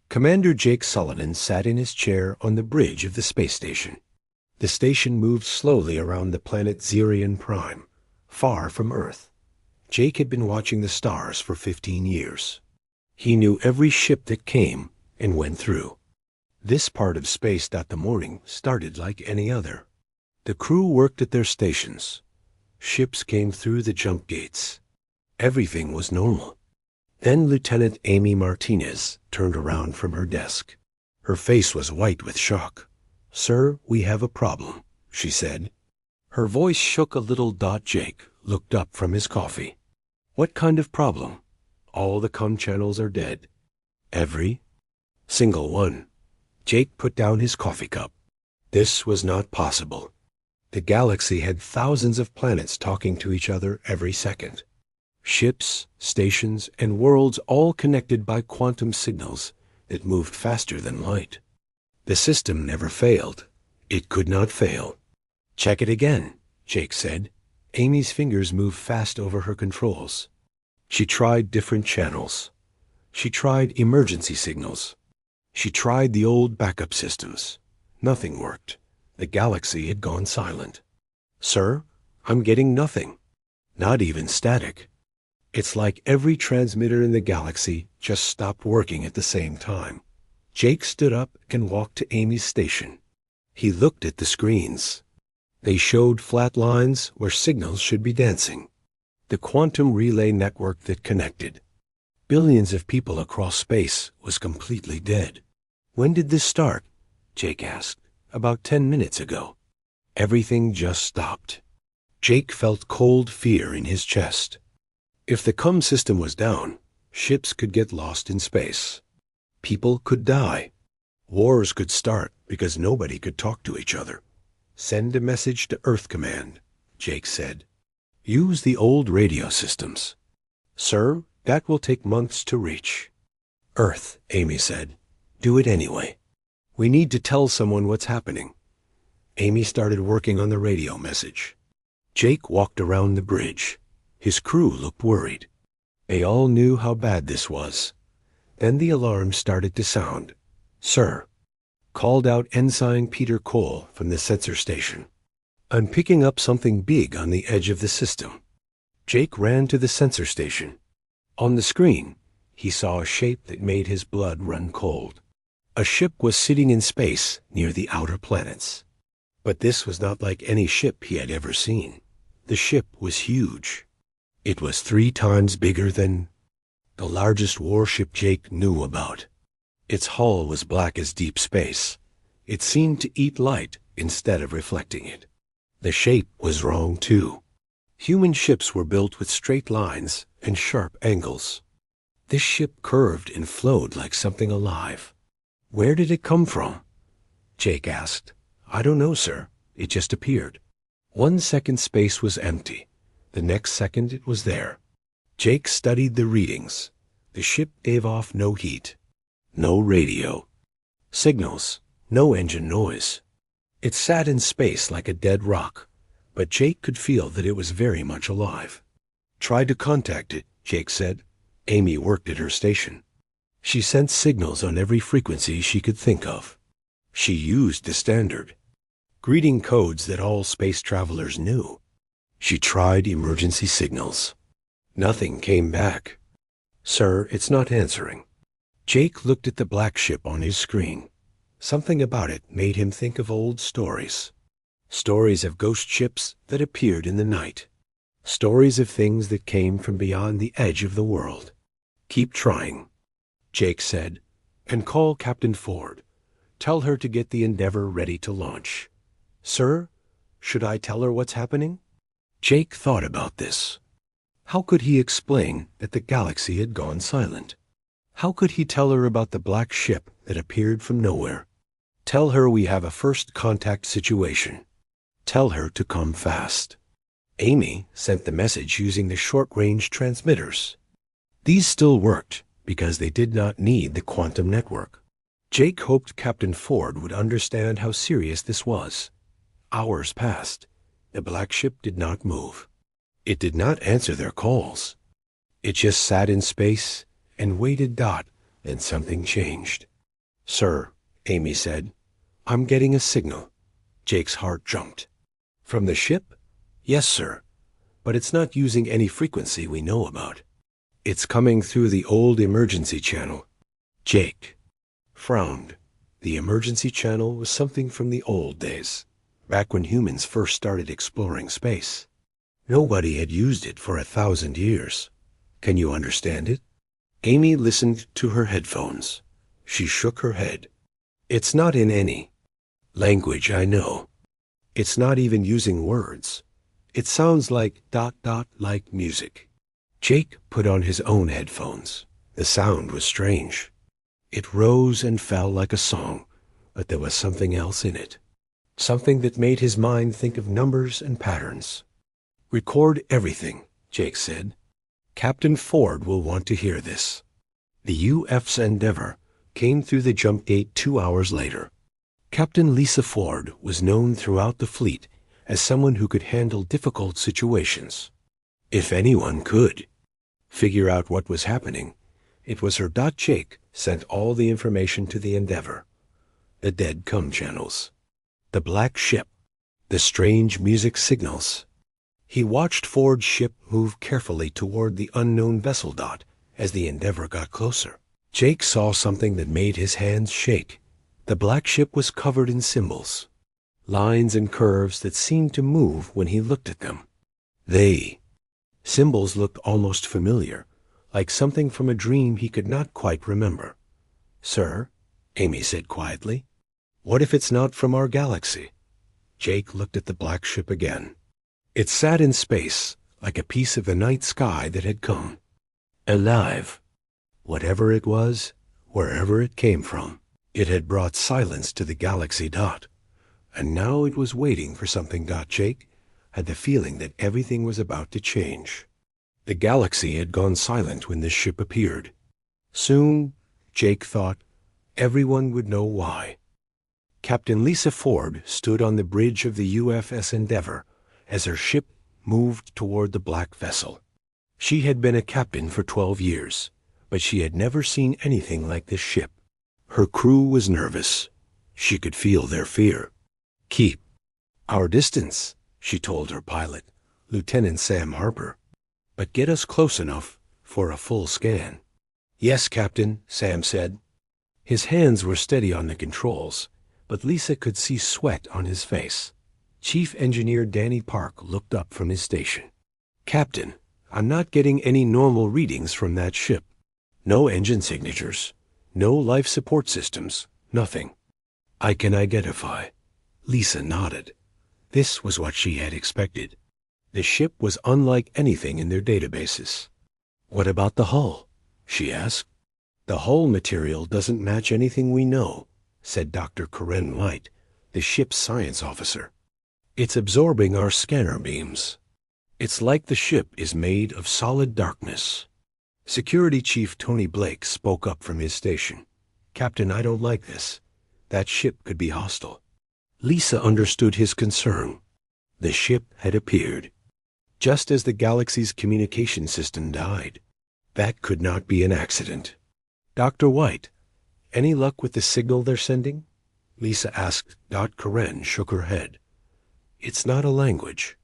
Commander Jake Sullivan sat in his chair on the bridge of the space station. The station moved slowly around the planet Xerion Prime, far from Earth. Jake had been watching the stars for 15 years. He knew every ship that came and went through. This part of space that the morning started like any other. The crew worked at their stations. Ships came through the jump gates. Everything was normal. Then Lieutenant Amy Martinez turned around from her desk. Her face was white with shock. "Sir, we have a problem," she said. Her voice shook a little. Jake looked up from his coffee. "What kind of problem?" "All the comm channels are dead." "Every single one." Jake put down his coffee cup. This was not possible. The galaxy had thousands of planets talking to each other every second. Ships, stations, and worlds all connected by quantum signals that moved faster than light. The system never failed. It could not fail. "Check it again," Jake said. Amy's fingers moved fast over her controls. She tried different channels. She tried emergency signals. She tried the old backup systems. Nothing worked. The galaxy had gone silent. "Sir, I'm getting nothing. Not even static. It's like every transmitter in the galaxy just stopped working at the same time." Jake stood up and walked to Amy's station. He looked at the screens. They showed flat lines where signals should be dancing. The quantum relay network that connected billions of people across space was completely dead. "When did this start?" Jake asked. "About 10 minutes ago." Everything just stopped. Jake felt cold fear in his chest. If the comm system was down, ships could get lost in space. People could die. Wars could start because nobody could talk to each other. "Send a message to Earth Command," Jake said. "Use the old radio systems." "Sir, that will take months to reach." "Earth," Amy said. "Do it anyway. We need to tell someone what's happening." Amy started working on the radio message. Jake walked around the bridge. His crew looked worried. They all knew how bad this was. Then the alarm started to sound. "Sir," called out Ensign Peter Cole from the sensor station. "I'm picking up something big on the edge of the system." Jake ran to the sensor station. On the screen, he saw a shape that made his blood run cold. A ship was sitting in space near the outer planets. But this was not like any ship he had ever seen. The ship was huge. It was 3 times bigger than the largest warship Jake knew about. Its hull was black as deep space. It seemed to eat light instead of reflecting it. The shape was wrong, too. Human ships were built with straight lines and sharp angles. This ship curved and flowed like something alive. "Where did it come from?" Jake asked. "I don't know, sir. It just appeared." 1 second space was empty. The next second it was there. Jake studied the readings. The ship gave off no heat, no radio signals, no engine noise. It sat in space like a dead rock, but Jake could feel that it was very much alive. "Try to contact it," Jake said. Amy worked at her station. She sent signals on every frequency she could think of. She used the standard greeting codes that all space travelers knew. She tried emergency signals. Nothing came back. "Sir, it's not answering." Jake looked at the black ship on his screen. Something about it made him think of old stories. Stories of ghost ships that appeared in the night. Stories of things that came from beyond the edge of the world. "Keep trying," Jake said, "and call Captain Ford. Tell her to get the Endeavor ready to launch." "Sir, should I tell her what's happening?" Jake thought about this. How could he explain that the galaxy had gone silent? How could he tell her about the black ship that appeared from nowhere? Tell her we have a first contact situation. Tell her to come fast. Amy sent the message using the short-range transmitters. These still worked because they did not need the quantum network. Jake hoped Captain Ford would understand how serious this was. Hours passed. The black ship did not move. It did not answer their calls. It just sat in space and waited. And something changed. Sir, Amy said, I'm getting a signal. Jake's heart jumped. From the ship? Yes, sir. But it's not using any frequency we know about. It's coming through the old emergency channel. Jake frowned. The emergency channel was something from the old days, back when humans first started exploring space. Nobody had used it for 1,000 years. Can you understand it? Amy listened to her headphones. She shook her head. It's not in any language I know. It's not even using words. It sounds like ... like music. Jake put on his own headphones. The sound was strange. It rose and fell like a song, but there was something else in it. Something that made his mind think of numbers and patterns. Record everything, Jake said. Captain Ford will want to hear this. The UF's Endeavour came through the jump gate 2 hours later. Captain Lisa Ford was known throughout the fleet as someone who could handle difficult situations. If anyone could figure out what was happening, it was her. Jake sent all the information to the Endeavour. The dead cum channels, the black ship, the strange music signals. He watched Ford's ship move carefully toward the unknown vessel. As the Endeavour got closer, Jake saw something that made his hands shake. The black ship was covered in symbols, lines and curves that seemed to move when he looked at them. Symbols looked almost familiar, like something from a dream he could not quite remember. Sir, Amy said quietly, what if it's not from our galaxy? Jake looked at the black ship again. It sat in space, like a piece of the night sky that had come. Alive. Whatever it was, wherever it came from, it had brought silence to the galaxy. And now it was waiting for something. Jake had the feeling that everything was about to change. The galaxy had gone silent when this ship appeared. Soon, Jake thought, everyone would know why. Captain Lisa Ford stood on the bridge of the UFS Endeavour as her ship moved toward the black vessel. She had been a captain for 12 years, but she had never seen anything like this ship. Her crew was nervous. She could feel their fear. Keep our distance, she told her pilot, Lieutenant Sam Harper, but get us close enough for a full scan. Yes, Captain, Sam said. His hands were steady on the controls, but Lisa could see sweat on his face. Chief Engineer Danny Park looked up from his station. Captain, I'm not getting any normal readings from that ship. No engine signatures, no life support systems, nothing. I can identify. Lisa nodded. This was what she had expected. The ship was unlike anything in their databases. What about the hull? She asked. The hull material doesn't match anything we know, said Dr. Corinne Light, the ship's science officer. It's absorbing our scanner beams. It's like the ship is made of solid darkness. Security Chief Tony Blake spoke up from his station. Captain, I don't like this. That ship could be hostile. Lisa understood his concern. The ship had appeared just as the galaxy's communication system died. That could not be an accident. Dr. White, any luck with the signal they're sending? Lisa asked. Corinne shook her head. It's not a language.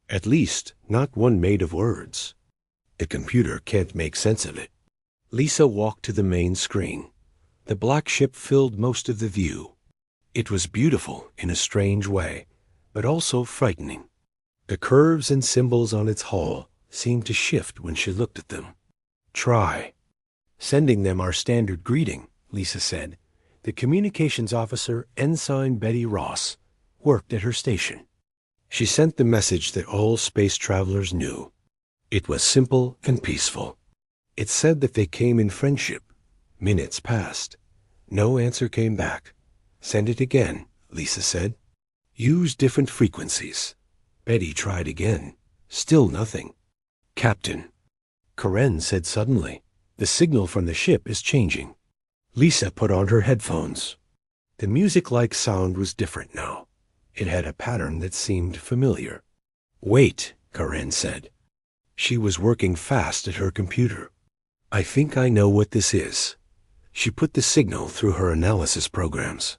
At least, not one made of words. The computer can't make sense of it. Lisa walked to the main screen. The black ship filled most of the view. It was beautiful in a strange way, but also frightening. The curves and symbols on its hull seemed to shift when she looked at them. Try sending them our standard greeting, Lisa said. The communications officer, Ensign Betty Ross, worked at her station. She sent the message that all space travelers knew. It was simple and peaceful. It said that they came in friendship. Minutes passed. No answer came back. Send it again, Lisa said. Use different frequencies. Betty tried again. Still nothing. Captain, Corinne said suddenly, the signal from the ship is changing. Lisa put on her headphones. The music-like sound was different now. It had a pattern that seemed familiar. Wait, Corinne said. She was working fast at her computer. I think I know what this is. She put the signal through her analysis programs.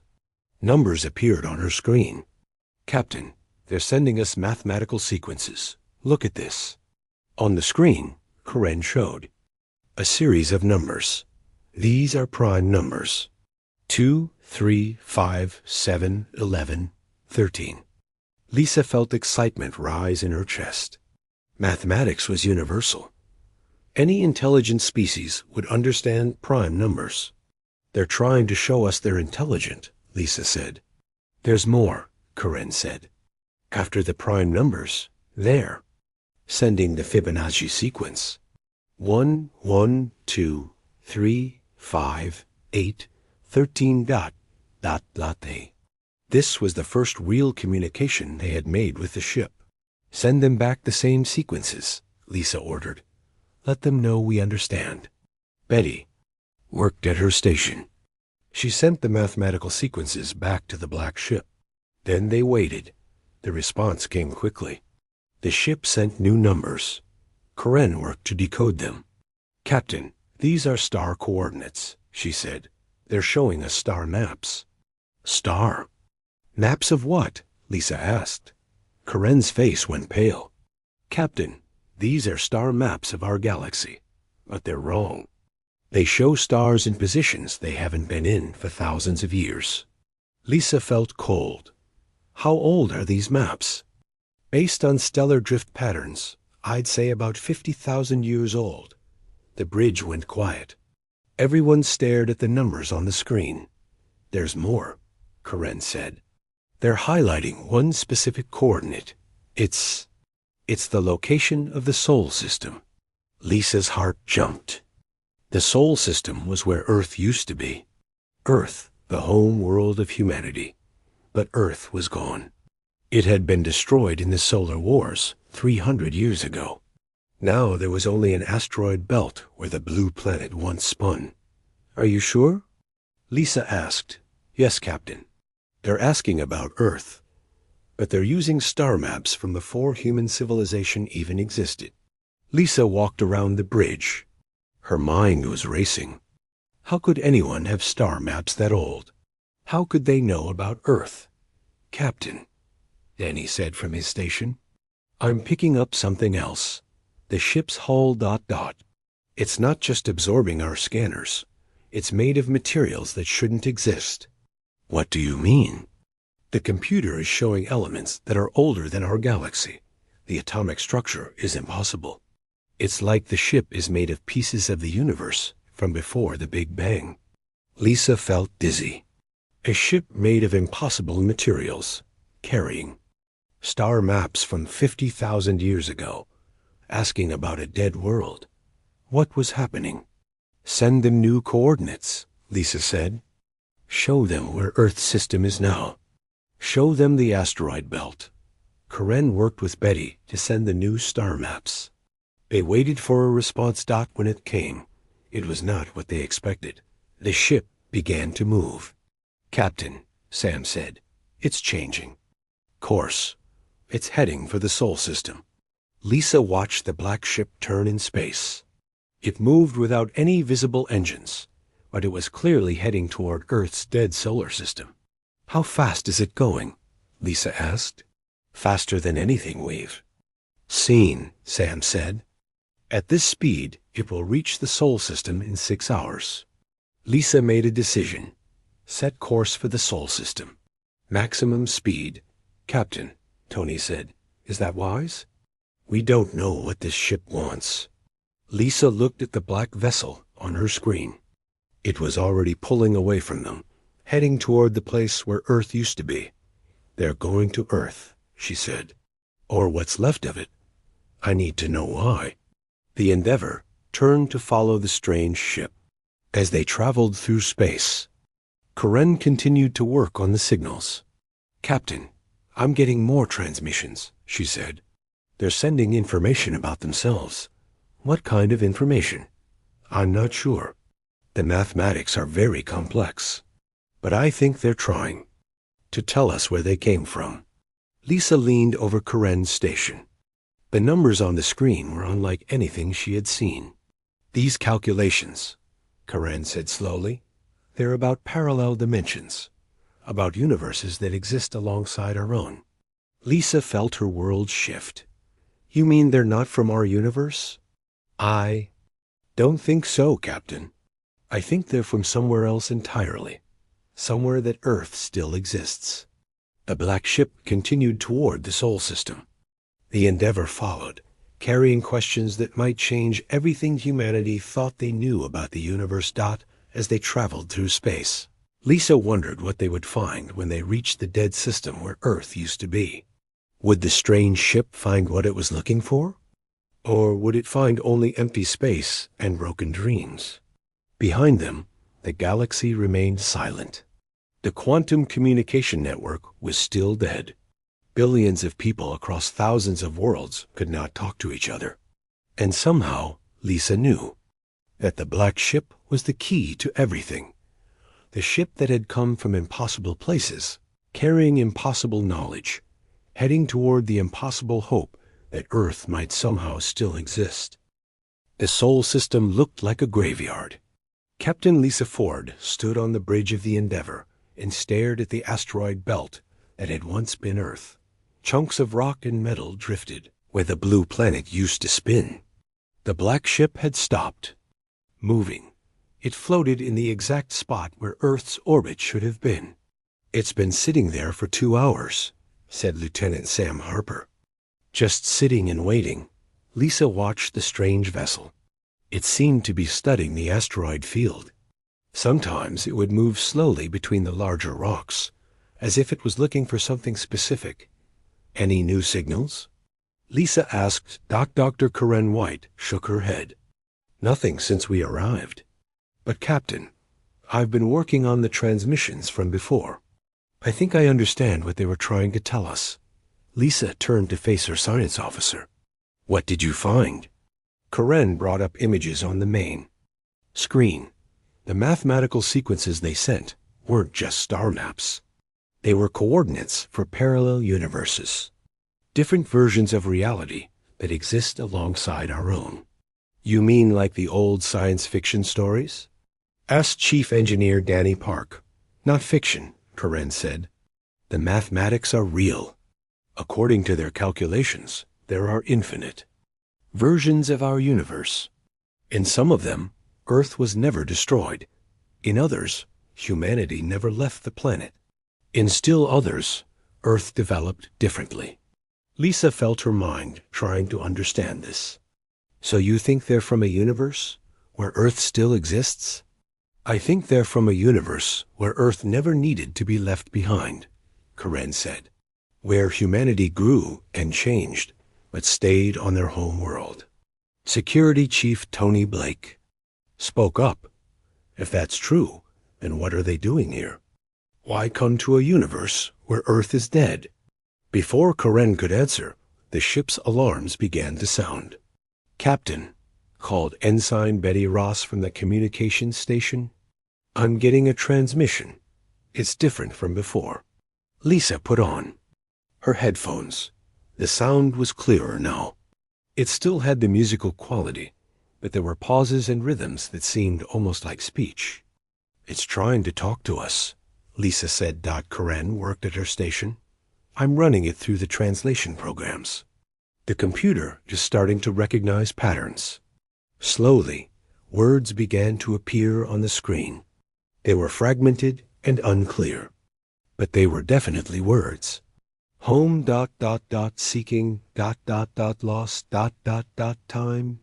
Numbers appeared on her screen. "Captain, they're sending us mathematical sequences. Look at this." On the screen, Karen showed a series of numbers. These are prime numbers. 2, 3, 5, 7, 11, 13. Lisa felt excitement rise in her chest. Mathematics was universal. Any intelligent species would understand prime numbers. "They're trying to show us they're intelligent," Lisa said. "There's more," Karen said. "After the prime numbers, there. Sending the Fibonacci sequence. 1, 1, 2, 3, 5, 8, 13 ... This was the first real communication they had made with the ship. "Send them back the same sequences," Lisa ordered. "Let them know we understand." Betty worked at her station. She sent the mathematical sequences back to the black ship. Then they waited. The response came quickly. The ship sent new numbers. Karen worked to decode them. "Captain, these are star coordinates," she said. "They're showing us star maps." "Star? Maps of what?" Lisa asked. Karen's face went pale. "Captain, these are star maps of our galaxy. But they're wrong. They show stars in positions they haven't been in for thousands of years." Lisa felt cold. "How old are these maps?" "Based on stellar drift patterns, I'd say about 50,000 years old." The bridge went quiet. Everyone stared at the numbers on the screen. "There's more," Karen said. "They're highlighting one specific coordinate. It's the location of the Sol system." Lisa's heart jumped. The Sol system was where Earth used to be. Earth, the home world of humanity. But Earth was gone. It had been destroyed in the solar wars 300 years ago. Now there was only an asteroid belt where the blue planet once spun. "Are you sure?" Lisa asked. "Yes, Captain. They're asking about Earth. But they're using star maps from before human civilization even existed." Lisa walked around the bridge. Her mind was racing. How could anyone have star maps that old? How could they know about Earth? "Captain," Danny said from his station, "I'm picking up something else. The ship's hull ... It's not just absorbing our scanners. It's made of materials that shouldn't exist." "What do you mean?" "The computer is showing elements that are older than our galaxy. The atomic structure is impossible. It's like the ship is made of pieces of the universe from before the Big Bang." Lisa felt dizzy. A ship made of impossible materials, carrying star maps from 50,000 years ago, asking about a dead world. What was happening? "Send them new coordinates," Lisa said. "Show them where Earth's system is now. Show them the asteroid belt." Karen worked with Betty to send the new star maps. They waited for a response. When it came, it was not what they expected. The ship began to move. "Captain," Sam said, "it's changing. Course. It's heading for the Sol system." Lisa watched the black ship turn in space. It moved without any visible engines, but it was clearly heading toward Earth's dead solar system. "How fast is it going?" Lisa asked. "Faster than anything we've seen," Sam said. "At this speed, it will reach the Sol system in 6 hours." Lisa made a decision. Set course for the Sol system. "Maximum speed." "Captain," Tony said, "is that wise?" "We don't know what this ship wants." Lisa looked at the black vessel on her screen. It was already pulling away from them, heading toward the place where Earth used to be. "They're going to Earth," she said. "Or what's left of it. I need to know why." The Endeavor turned to follow the strange ship. As they traveled through space, Karen continued to work on the signals. "Captain, I'm getting more transmissions," she said. "They're sending information about themselves." "What kind of information?" "I'm not sure. The mathematics are very complex. But I think they're trying to tell us where they came from." Lisa leaned over Karen's station. The numbers on the screen were unlike anything she had seen. "These calculations," Karen said slowly, They're about parallel dimensions, about universes that exist alongside our own. Lisa felt her world shift. You mean they're not from our universe? I don't think so, Captain. I think they're from somewhere else entirely, somewhere that Earth still exists. The black ship continued toward the Sol system. The Endeavor followed, carrying questions that might change everything humanity thought they knew about the universe. As they traveled through space, Lisa wondered what they would find when they reached the dead system where Earth used to be. Would the strange ship find what it was looking for? Or would it find only empty space and broken dreams? Behind them, the galaxy remained silent. The quantum communication network was still dead. Billions of people across thousands of worlds could not talk to each other. And somehow, Lisa knew that the black ship was the key to everything. The ship that had come from impossible places, carrying impossible knowledge, heading toward the impossible hope that Earth might somehow still exist. The Sol system looked like a graveyard. Captain Lisa Ford stood on the bridge of the Endeavor and stared at the asteroid belt that had once been Earth. Chunks of rock and metal drifted where the blue planet used to spin. The black ship had stopped moving. It floated in the exact spot where Earth's orbit should have been. It's been sitting there for 2 hours, said Lieutenant Sam Harper. Just sitting and waiting, Lisa watched the strange vessel. It seemed to be studying the asteroid field. Sometimes it would move slowly between the larger rocks, as if it was looking for something specific. Any new signals? Lisa asked. Dr. Karen White shook her head. Nothing since we arrived. But Captain, I've been working on the transmissions from before. I think I understand what they were trying to tell us. Lisa turned to face her science officer. What did you find? Karen brought up images on the main screen. The mathematical sequences they sent weren't just star maps. They were coordinates for parallel universes, different versions of reality that exist alongside our own. You mean like the old science fiction stories? Asked Chief Engineer Danny Park. Not fiction, Karen said. The mathematics are real. According to their calculations, there are infinite versions of our universe. In some of them, Earth was never destroyed. In others, humanity never left the planet. In still others, Earth developed differently. Lisa felt her mind trying to understand this. So you think they're from a universe where Earth still exists? I think they're from a universe where Earth never needed to be left behind, Karen said, where humanity grew and changed, but stayed on their home world. Security Chief Tony Blake spoke up. If that's true, then what are they doing here? Why come to a universe where Earth is dead? Before Karen could answer, the ship's alarms began to sound. Captain, called Ensign Betty Ross from the communications station. I'm getting a transmission. It's different from before. Lisa put on her headphones. The sound was clearer now. It still had the musical quality, but there were pauses and rhythms that seemed almost like speech. It's trying to talk to us, Lisa said. Karen worked at her station. I'm running it through the translation programs. The computer is starting to recognize patterns. Slowly, words began to appear on the screen. They were fragmented and unclear, but they were definitely words. Home ... seeking ... lost ... time ...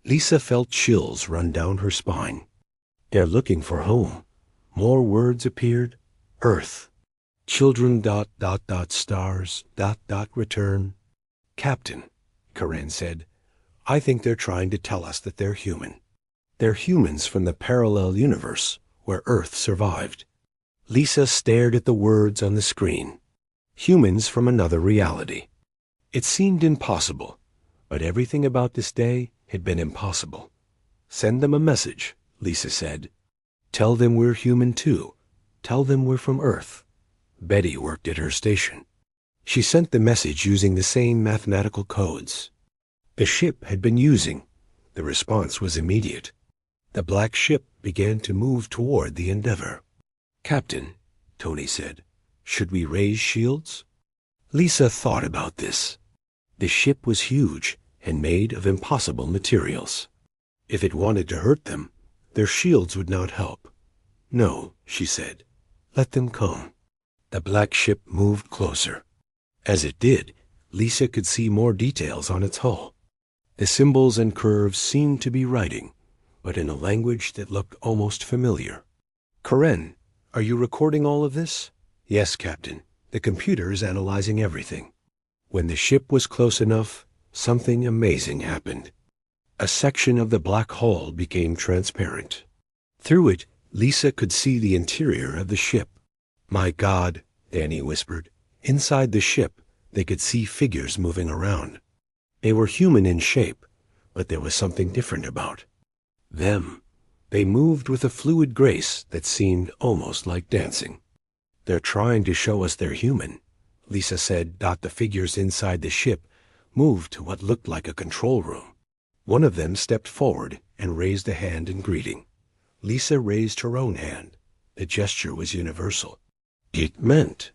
Lisa felt chills run down her spine. They're looking for home. More words appeared. Earth. Children ... stars ... return. Captain, Karen said, I think they're trying to tell us that they're human. They're humans from the parallel universe where Earth survived. Lisa stared at the words on the screen. Humans from another reality. It seemed impossible, but everything about this day had been impossible. Send them a message, Lisa said. Tell them we're human too. Tell them we're from Earth. Betty worked at her station. She sent the message using the same mathematical codes the ship had been using. The response was immediate. The black ship began to move toward the Endeavor. "Captain," Tony said, "should we raise shields?" Lisa thought about this. The ship was huge and made of impossible materials. If it wanted to hurt them, their shields would not help. "No," she said. "Let them come." The black ship moved closer. As it did, Lisa could see more details on its hull. The symbols and curves seemed to be writing, but in a language that looked almost familiar. "Karen, are you recording all of this?" "Yes, Captain. The computer is analyzing everything." When the ship was close enough, something amazing happened. A section of the black hull became transparent. Through it, Lisa could see the interior of the ship. "My God," Danny whispered. Inside the ship, they could see figures moving around. They were human in shape, but there was something different about them. They moved with a fluid grace that seemed almost like dancing. "They're trying to show us they're human," Lisa said. The figures inside the ship moved to what looked like a control room. One of them stepped forward and raised a hand in greeting. Lisa raised her own hand. The gesture was universal. It meant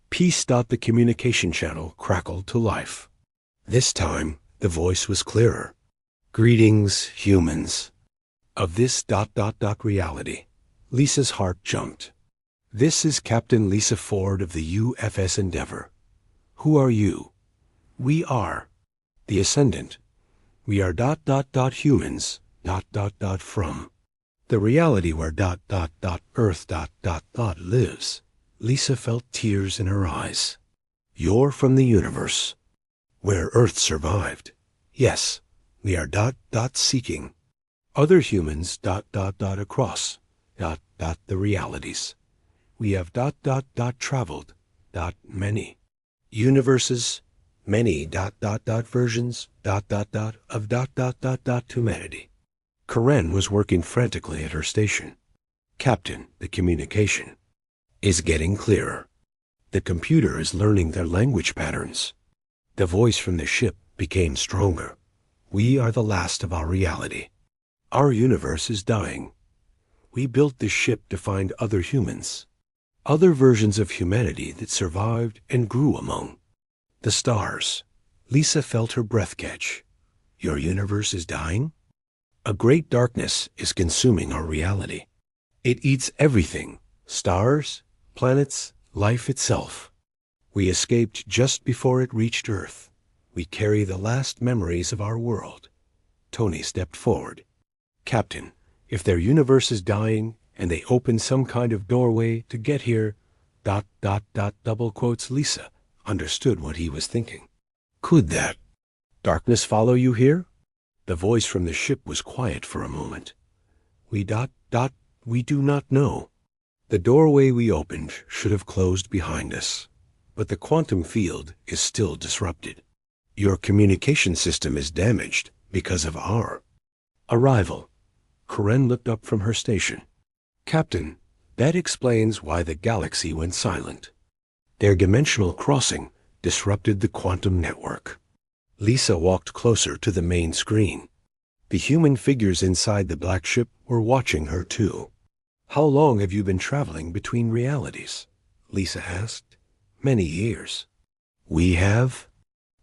peace. The communication channel crackled to life. This time, the voice was clearer. "Greetings, humans. Of this reality." Lisa's heart jumped. "This is Captain Lisa Ford of the UFS Endeavor. Who are you?" "We are the Ascendant. We are humans from the reality where Earth lives." Lisa felt tears in her eyes. "You're from the universe where Earth survived." "Yes, we are seeking other humans across the realities. We have traveled many universes, many versions of humanity." Karen was working frantically at her station. "Captain, the communication is getting clearer. The computer is learning their language patterns." The voice from the ship became stronger. "We are the last of our reality. Our universe is dying. We built this ship to find other humans, other versions of humanity that survived and grew among the stars." Lisa felt her breath catch. "Your universe is dying?" "A great darkness is consuming our reality. It eats everything, stars, planets, life itself. We escaped just before it reached Earth. We carry the last memories of our world." Tony stepped forward. "Captain, if their universe is dying and they open some kind of doorway to get here, double quotes." Lisa understood what he was thinking. "Could that darkness follow you here?" The voice from the ship was quiet for a moment. We do not know. The doorway we opened should have closed behind us, but the quantum field is still disrupted. Your communication system is damaged because of our arrival." Karen looked up from her station. "Captain, that explains why the galaxy went silent. Their dimensional crossing disrupted the quantum network." Lisa walked closer to the main screen. The human figures inside the black ship were watching her too. "How long have you been traveling between realities?" Lisa asked. "Many years. We have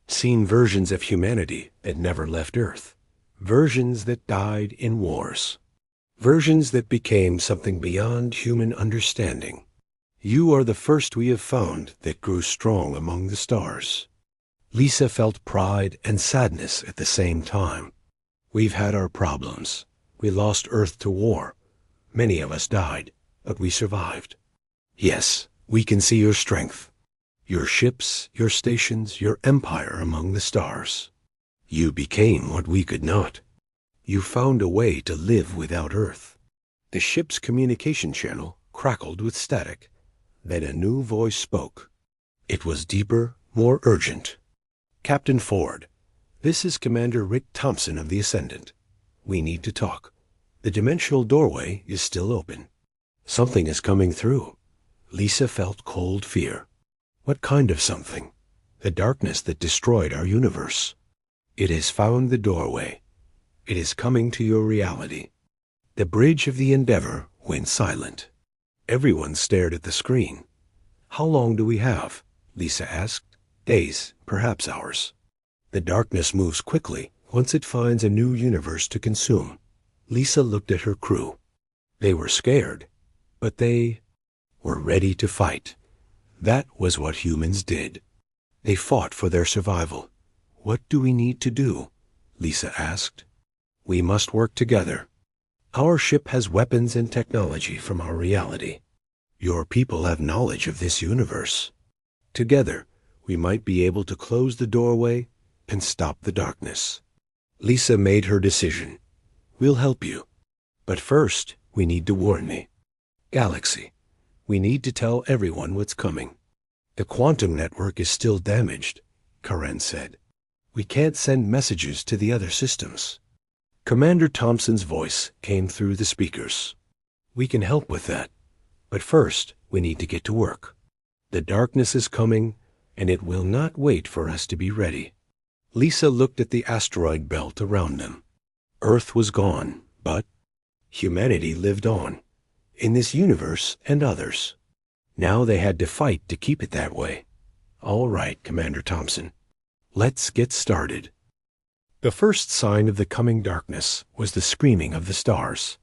seen versions of humanity that never left Earth, versions that died in wars, versions that became something beyond human understanding. You are the first we have found that grew strong among the stars." Lisa felt pride and sadness at the same time. "We've had our problems. We lost Earth to war. Many of us died, but we survived. Yes, we can see your strength. Your ships, your stations, your empire among the stars. You became what we could not. You found a way to live without Earth." The ship's communication channel crackled with static. Then a new voice spoke. It was deeper, more urgent. "Captain Ford, this is Commander Rick Thompson of the Ascendant. We need to talk. The dimensional doorway is still open. Something is coming through." Lisa felt cold fear. "What kind of something?" "The darkness that destroyed our universe. It has found the doorway. It is coming to your reality." The bridge of the Endeavor went silent. Everyone stared at the screen. "How long do we have?" Lisa asked. "Days, perhaps hours." "The darkness moves quickly once it finds a new universe to consume." Lisa looked at her crew. They were scared, but they were ready to fight. That was what humans did. They fought for their survival. "What do we need to do?" Lisa asked. "We must work together. Our ship has weapons and technology from our reality. Your people have knowledge of this universe. Together, we might be able to close the doorway and stop the darkness." Lisa made her decision. "We'll help you. But first, we need to warn the galaxy. We need to tell everyone what's coming." "The quantum network is still damaged," Karen said. "We can't send messages to the other systems." Commander Thompson's voice came through the speakers. "We can help with that. But first, we need to get to work. The darkness is coming, and it will not wait for us to be ready." Lisa looked at the asteroid belt around them. Earth was gone, but humanity lived on, in this universe and others. Now they had to fight to keep it that way. "All right, Commander Thompson. Let's get started." The first sign of the coming darkness was the screaming of the stars.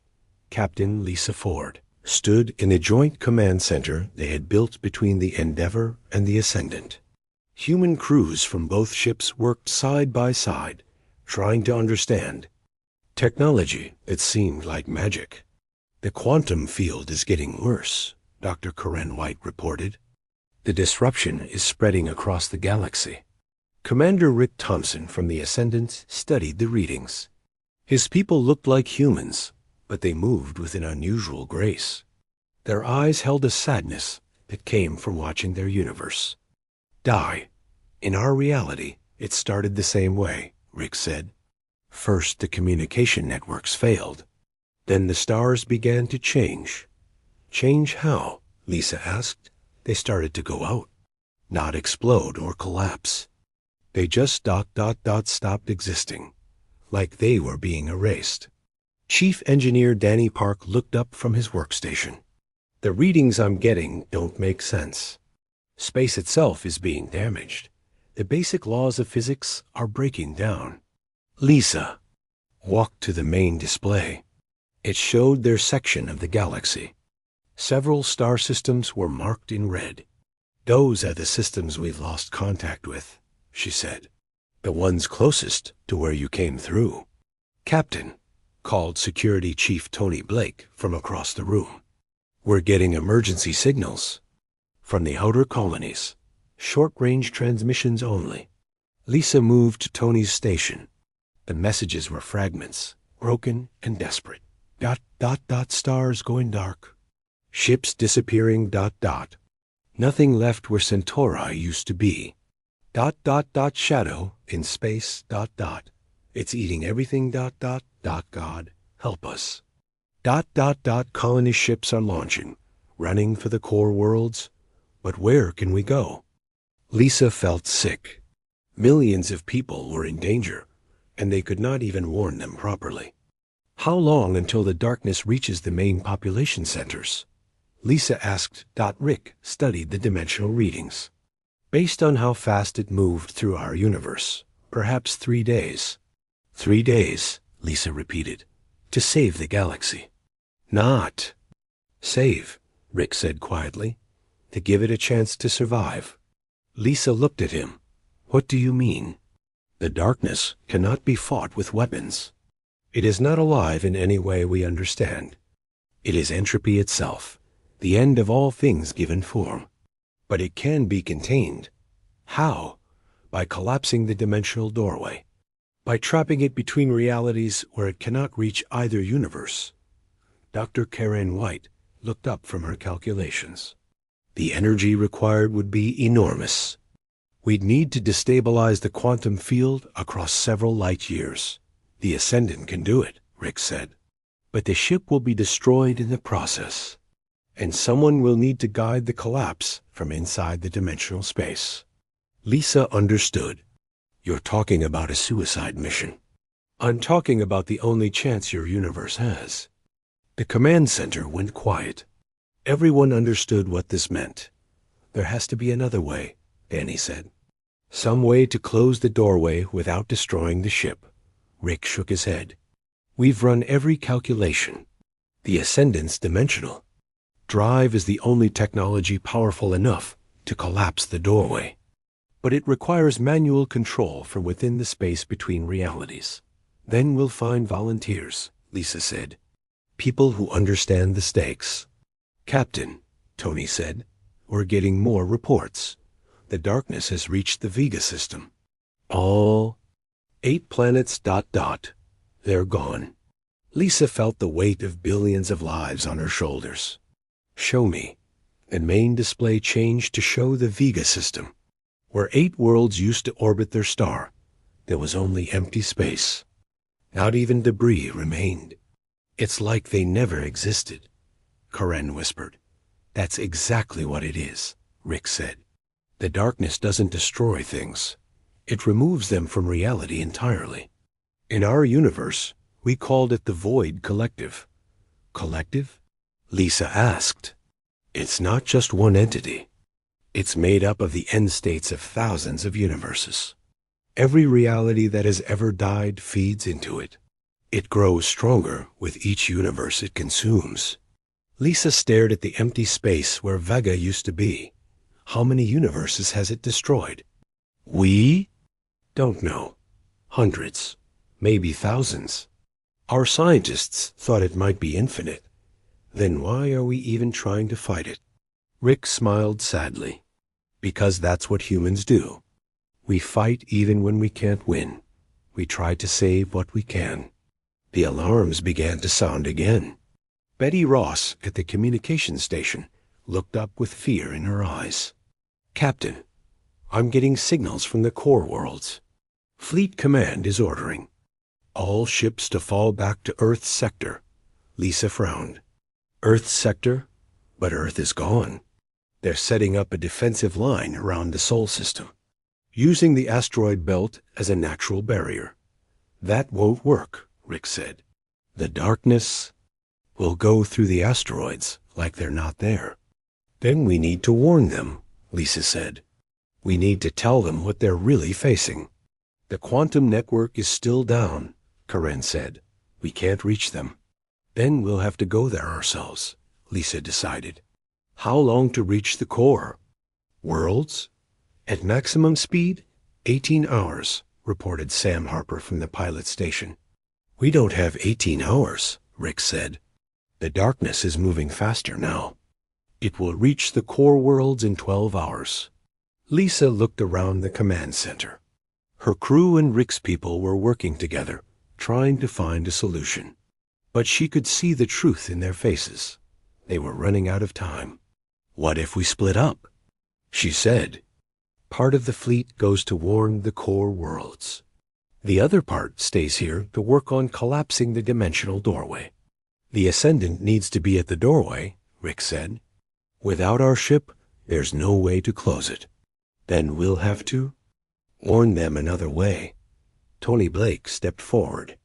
Captain Lisa Ford stood in the joint command center they had built between the Endeavor and the Ascendant. Human crews from both ships worked side by side, trying to understand. Technology, it seemed like magic. "The quantum field is getting worse," Dr. Karen White reported. "The disruption is spreading across the galaxy." Commander Rick Thompson from the Ascendant studied the readings. His people looked like humans, but they moved with an unusual grace. Their eyes held a sadness that came from watching their universe die. "In our reality, it started the same way," Rick said. "First, the communication networks failed. Then the stars began to change." "Change how?" Lisa asked. "They started to go out, not explode or collapse. They just stopped existing, like they were being erased." Chief Engineer Danny Park looked up from his workstation. "The readings I'm getting don't make sense. Space itself is being damaged. The basic laws of physics are breaking down." Lisa walked to the main display. It showed their section of the galaxy. Several star systems were marked in red. "Those are the systems we've lost contact with," she said. "The ones closest to where you came through." "Captain," called Security Chief Tony Blake from across the room. "We're getting emergency signals from the outer colonies. Short-range transmissions only." Lisa moved to Tony's station. The messages were fragments, broken and desperate. Stars going dark. Ships disappearing. Nothing left where Centauri used to be. Shadow in space. It's eating everything. God, help us. Colony ships are launching, running for the core worlds. But where can we go? Lisa felt sick. Millions of people were in danger, and they could not even warn them properly. How long until the darkness reaches the main population centers? Lisa asked. Rick studied the dimensional readings. Based on how fast it moved through our universe, perhaps 3 days. 3 days, Lisa repeated, to save the galaxy. Not save, Rick said quietly, to give it a chance to survive. Lisa looked at him. What do you mean? The darkness cannot be fought with weapons. It is not alive in any way we understand. It is entropy itself, the end of all things given form. But it can be contained. How? By collapsing the dimensional doorway. By trapping it between realities where it cannot reach either universe. Dr. Karen White looked up from her calculations. The energy required would be enormous. We'd need to destabilize the quantum field across several light years. The Ascendant can do it, Rick said. But the ship will be destroyed in the process. And someone will need to guide the collapse from inside the dimensional space. Lisa understood. You're talking about a suicide mission. I'm talking about the only chance your universe has. The command center went quiet. Everyone understood what this meant. There has to be another way, Danny said. Some way to close the doorway without destroying the ship. Rick shook his head. We've run every calculation. The ascendant's dimensional. Drive is the only technology powerful enough to collapse the doorway. But it requires manual control from within the space between realities. Then we'll find volunteers, Lisa said. People who understand the stakes. Captain, Tony said, we're getting more reports. The darkness has reached the Vega system. All 8 planets ... They're gone. Lisa felt the weight of billions of lives on her shoulders. Show me. The main display changed to show the Vega system. Where 8 worlds used to orbit their star, there was only empty space. Not even debris remained. It's like they never existed, Karen whispered. That's exactly what it is, Rick said. The darkness doesn't destroy things. It removes them from reality entirely. In our universe, we called it the Void Collective. Collective? Lisa asked. It's not just one entity. It's made up of the end states of thousands of universes. Every reality that has ever died feeds into it. It grows stronger with each universe it consumes. Lisa stared at the empty space where Vega used to be. How many universes has it destroyed? We? Don't know. Hundreds. Maybe thousands. Our scientists thought it might be infinite. Then why are we even trying to fight it? Rick smiled sadly. Because that's what humans do. We fight even when we can't win. We try to save what we can. The alarms began to sound again. Betty Ross at the communications station looked up with fear in her eyes. Captain, I'm getting signals from the core worlds. Fleet Command is ordering. All ships to fall back to Earth's sector. Lisa frowned. Earth's sector? But Earth is gone. They're setting up a defensive line around the Sol system, using the asteroid belt as a natural barrier. That won't work, Rick said. The darkness will go through the asteroids like they're not there. Then we need to warn them, Lisa said. We need to tell them what they're really facing. The quantum network is still down, Karen said. We can't reach them. Then we'll have to go there ourselves, Lisa decided. How long to reach the core? Worlds? At maximum speed? 18 hours, reported Sam Harper from the pilot station. We don't have 18 hours, Rick said. The darkness is moving faster now. It will reach the core worlds in 12 hours. Lisa looked around the command center. Her crew and Rick's people were working together, trying to find a solution. But she could see the truth in their faces. They were running out of time. What if we split up? She said. Part of the fleet goes to warn the core worlds. The other part stays here to work on collapsing the dimensional doorway. The Ascendant needs to be at the doorway, Rick said. Without our ship, there's no way to close it. Then we'll have to warn them another way. Tony Blake stepped forward.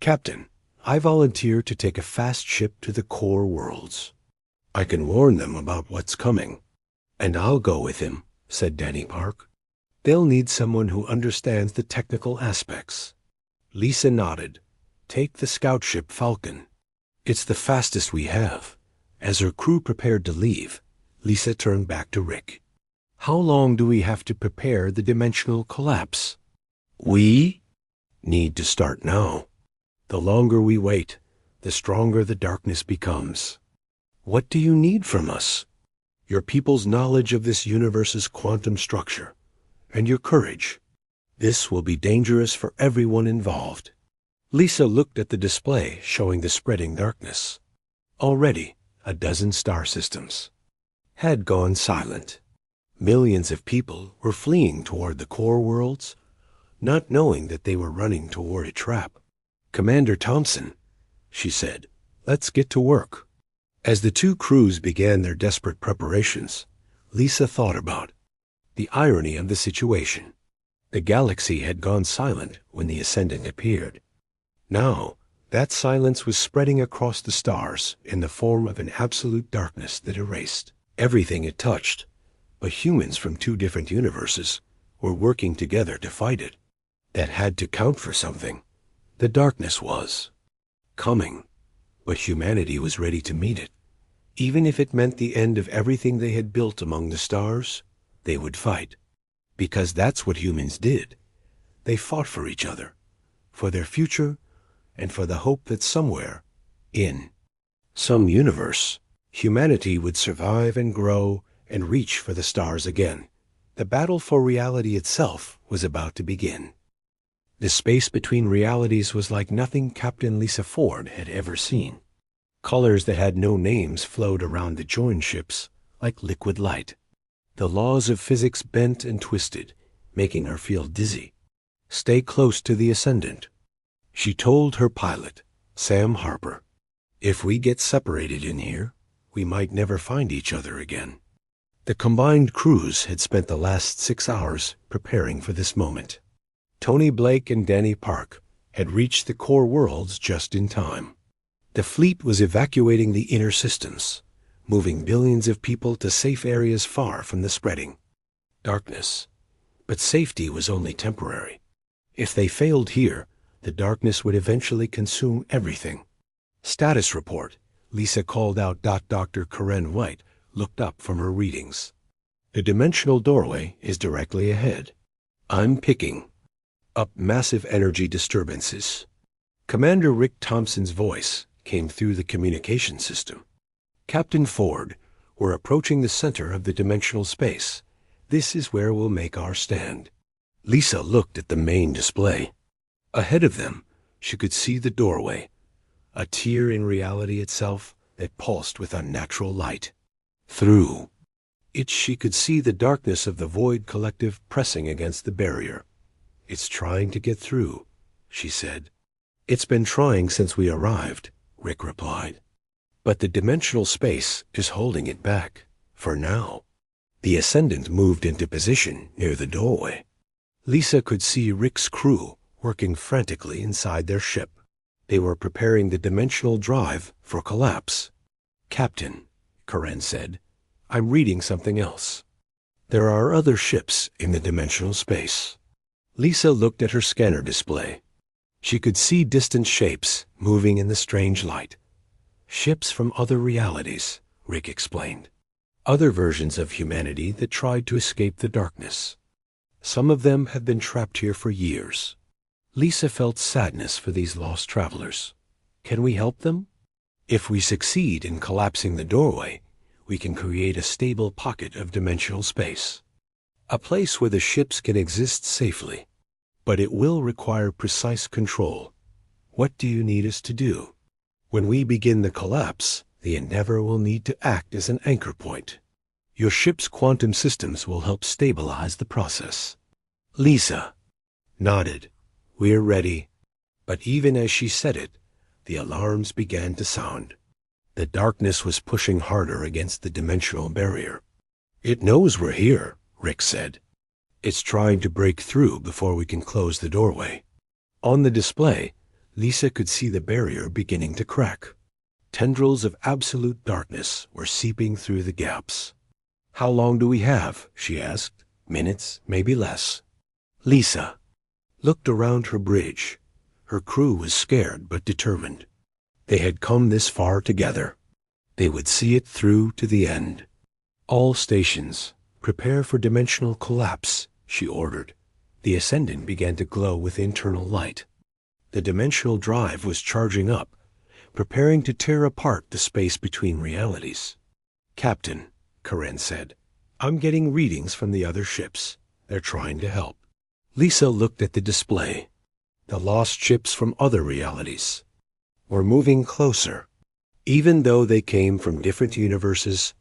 Captain, I volunteer to take a fast ship to the core worlds. I can warn them about what's coming. And I'll go with him, said Danny Park. They'll need someone who understands the technical aspects. Lisa nodded. Take the scout ship Falcon. It's the fastest we have. As her crew prepared to leave, Lisa turned back to Rick. How long do we have to prepare the dimensional collapse? We need to start now. The longer we wait, the stronger the darkness becomes. What do you need from us? Your people's knowledge of this universe's quantum structure, and your courage. This will be dangerous for everyone involved. Lisa looked at the display showing the spreading darkness. Already, a dozen star systems had gone silent. Millions of people were fleeing toward the core worlds, not knowing that they were running toward a trap. Commander Thompson, she said, let's get to work. As the two crews began their desperate preparations, Lisa thought about the irony of the situation. The galaxy had gone silent when the Ascendant appeared. Now, That silence was spreading across the stars in the form of an absolute darkness that erased everything it touched. But humans from two different universes were working together to fight it. That had to count for something. The darkness was coming, but humanity was ready to meet it. Even if it meant the end of everything they had built among the stars, they would fight. Because that's what humans did. They fought for each other, for their future, and for the hope that somewhere, in some universe, humanity would survive and grow and reach for the stars again. The battle for reality itself was about to begin. The space between realities was like nothing Captain Lisa Ford had ever seen. Colors that had no names flowed around the joined ships like liquid light. The laws of physics bent and twisted, making her feel dizzy. Stay close to the Ascendant, she told her pilot, Sam Harper. If we get separated in here, we might never find each other again. The combined crews had spent the last 6 hours preparing for this moment. Tony Blake and Danny Park had reached the core worlds just in time. The fleet was evacuating the inner systems, moving billions of people to safe areas far from the spreading darkness. But safety was only temporary. If they failed here, the darkness would eventually consume everything. Status report, Lisa called out. Dr. Karen White looked up from her readings. The dimensional doorway is directly ahead. I'm picking up massive energy disturbances. Commander Rick Thompson's voice came through the communication system. Captain Ford, we're approaching the center of the dimensional space. This is where we'll make our stand. Lisa looked at the main display. Ahead of them, she could see the doorway, a tear in reality itself that pulsed with unnatural light. Through it, she could see the darkness of the Void Collective pressing against the barrier. It's trying to get through, she said. It's been trying since we arrived, Rick replied. But the dimensional space is holding it back, for now. The Ascendant moved into position near the doorway. Lisa could see Rick's crew working frantically inside their ship. They were preparing the dimensional drive for collapse. Captain, Karen said, I'm reading something else. There are other ships in the dimensional space. Lisa looked at her scanner display. She could see distant shapes moving in the strange light. Ships from other realities, Rick explained. Other versions of humanity that tried to escape the darkness. Some of them have been trapped here for years. Lisa felt sadness for these lost travelers. Can we help them? If we succeed in collapsing the doorway, we can create a stable pocket of dimensional space. A place where the ships can exist safely. But it will require precise control. What do you need us to do? When we begin the collapse, the Endeavor will need to act as an anchor point. Your ship's quantum systems will help stabilize the process. Lisa nodded. We're ready. But even as she said it, the alarms began to sound. The darkness was pushing harder against the dimensional barrier. It knows we're here, Rick said. It's trying to break through before we can close the doorway. On the display, Lisa could see the barrier beginning to crack. Tendrils of absolute darkness were seeping through the gaps. How long do we have? She asked. Minutes, maybe less. Lisa looked around her bridge. Her crew was scared but determined. They had come this far together. They would see it through to the end. All stations, prepare for dimensional collapse, she ordered. The Ascendant began to glow with internal light. The dimensional drive was charging up, preparing to tear apart the space between realities. Captain, Karen said, I'm getting readings from the other ships. They're trying to help. Lisa looked at the display. The lost ships from other realities were moving closer. Even though they came from different universes,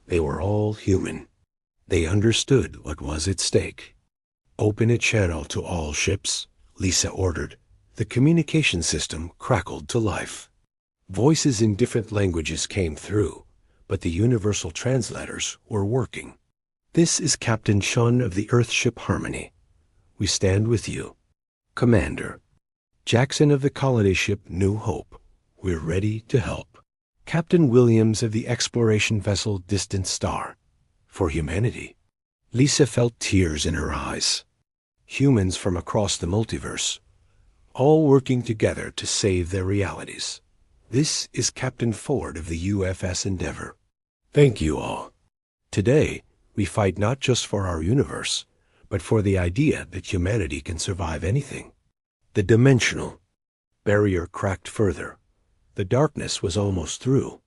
they were all human. They understood what was at stake. Open a channel to all ships, Lisa ordered. The communication system crackled to life. Voices in different languages came through, but the universal translators were working. This is Captain Shun of the Earthship Harmony. We stand with you. Commander. Jackson of the colony ship New Hope. We're ready to help. Captain Williams of the exploration vessel Distant Star. For humanity. Lisa felt tears in her eyes. Humans from across the multiverse, all working together to save their realities. This is Captain Ford of the UFS Endeavor. Thank you all. Today, we fight not just for our universe, but for the idea that humanity can survive anything. The dimensional barrier cracked further. The darkness was almost through.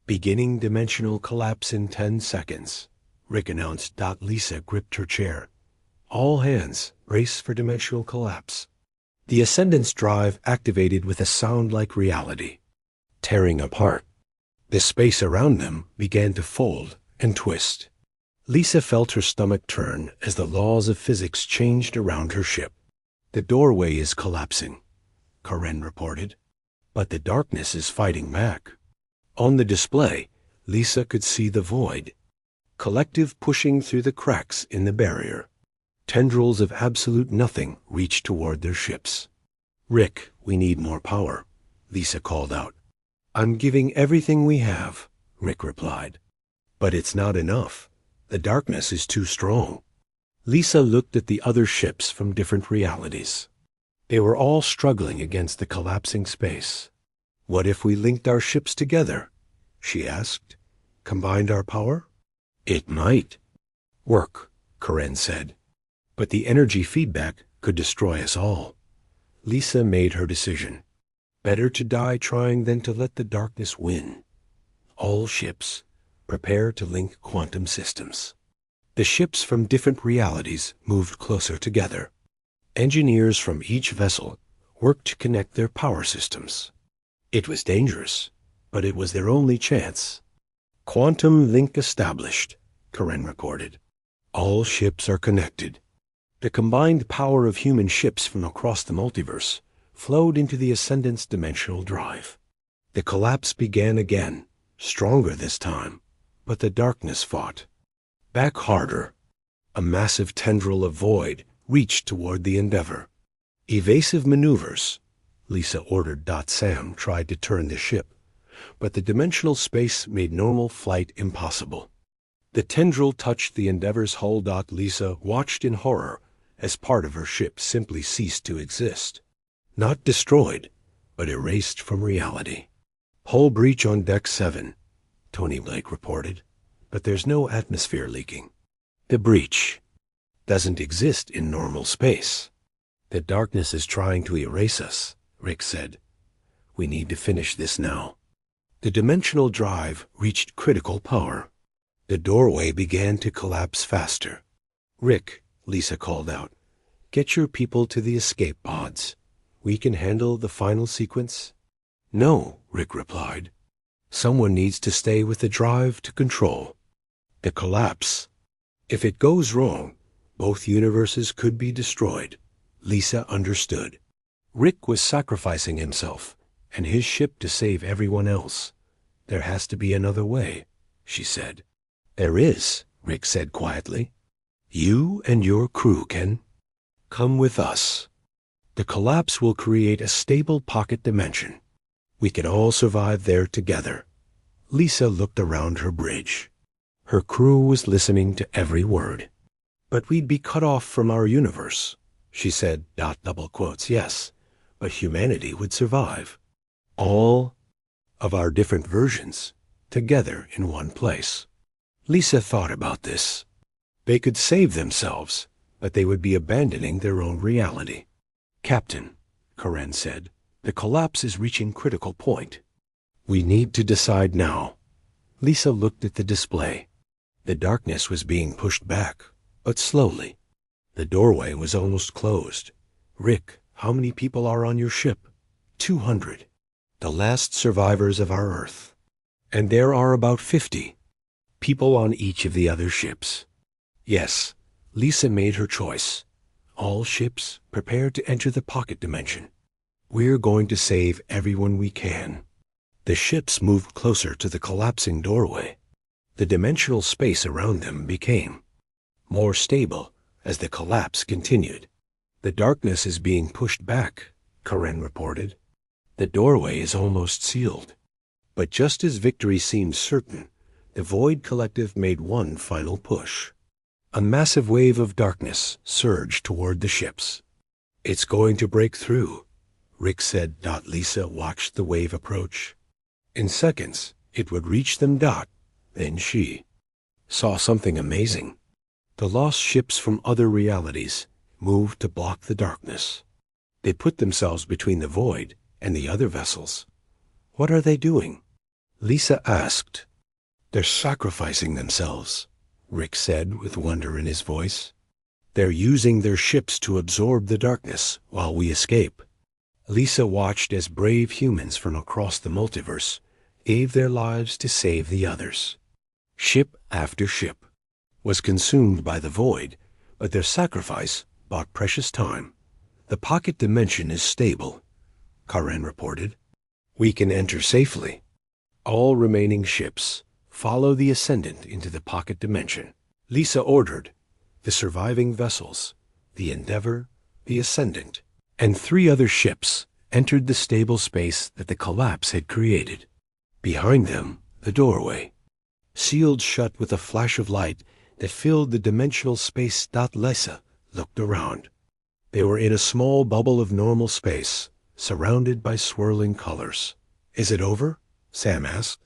Beginning dimensional collapse in 10 seconds, Rick announced. Lisa gripped her chair. All hands, brace for dimensional collapse. The Ascendance drive activated with a sound like reality. Tearing apart. The space around them began to fold and twist. Lisa felt her stomach turn as the laws of physics changed around her ship. The doorway is collapsing, Karen reported. But the darkness is fighting back. On the display, Lisa could see the void. Collective pushing through the cracks in the barrier. Tendrils of absolute nothing reached toward their ships. Rick, we need more power, Lisa called out. I'm giving everything we have, Rick replied. But it's not enough. The darkness is too strong. Lisa looked at the other ships from different realities. They were all struggling against the collapsing space. What if we linked our ships together? She asked. Combined our power? It might work, Karen said. But the energy feedback could destroy us all. Lisa made her decision. Better to die trying than to let the darkness win. All ships, prepare to link quantum systems. The ships from different realities moved closer together. Engineers from each vessel worked to connect their power systems. It was dangerous, but it was their only chance. Quantum link established, Karen recorded. All ships are connected. The combined power of human ships from across the multiverse flowed into the Ascendance dimensional drive. The collapse began again, stronger this time, but the darkness fought. Back harder. A massive tendril of void reached toward the Endeavor. Evasive maneuvers, Lisa ordered. Sam tried to turn the ship, but the dimensional space made normal flight impossible. The tendril touched the Endeavor's hull. Lisa watched in horror as part of her ship simply ceased to exist. Not destroyed, but erased from reality. Hull breach on Deck 7, Tony Blake reported, but there's no atmosphere leaking. The breach doesn't exist in normal space. The darkness is trying to erase us, Rick said. We need to finish this now. The dimensional drive reached critical power. The doorway began to collapse faster. Rick, Lisa called out, get your people to the escape pods. We can handle the final sequence. No, Rick replied. Someone needs to stay with the drive to control. The collapse. If it goes wrong, both universes could be destroyed. Lisa understood. Rick was sacrificing himself and his ship to save everyone else. There has to be another way, she said. There is, Rick said quietly. You and your crew can come with us. The collapse will create a stable pocket dimension. We can all survive there together. Lisa looked around her bridge. Her crew was listening to every word. But we'd be cut off from our universe, she said. Double quotes, yes, but humanity would survive. All of our different versions together in one place. Lisa thought about this. They could save themselves, but they would be abandoning their own reality. Captain, Karen said, the collapse is reaching critical point. We need to decide now. Lisa looked at the display. The darkness was being pushed back, but slowly. The doorway was almost closed. Rick, how many people are on your ship? 200. The last survivors of our Earth. And there are about 50 people on each of the other ships. Yes, Lisa made her choice. All ships prepared to enter the pocket dimension. We're going to save everyone we can. The ships moved closer to the collapsing doorway. The dimensional space around them became more stable as the collapse continued. The darkness is being pushed back, Karen reported. The doorway is almost sealed. But just as victory seemed certain, the Void Collective made one final push. A massive wave of darkness surged toward the ships. It's going to break through, Rick said. Lisa watched the wave approach. In seconds, it would reach them. Then she saw something amazing. The lost ships from other realities moved to block the darkness. They put themselves between the void and the other vessels. What are they doing? Lisa asked. They're sacrificing themselves, Rick said with wonder in his voice. They're using their ships to absorb the darkness while we escape. Lisa watched as brave humans from across the multiverse gave their lives to save the others. Ship after ship was consumed by the void, but their sacrifice bought precious time. The pocket dimension is stable, Karen reported. We can enter safely. All remaining ships follow the Ascendant into the pocket dimension, Lisa ordered. The surviving vessels, the Endeavor, the Ascendant, and 3 other ships entered the stable space that the collapse had created. Behind them, the doorway, sealed shut with a flash of light that filled the dimensional space. Lisa looked around. They were in a small bubble of normal space, surrounded by swirling colors. Is it over? Sam asked.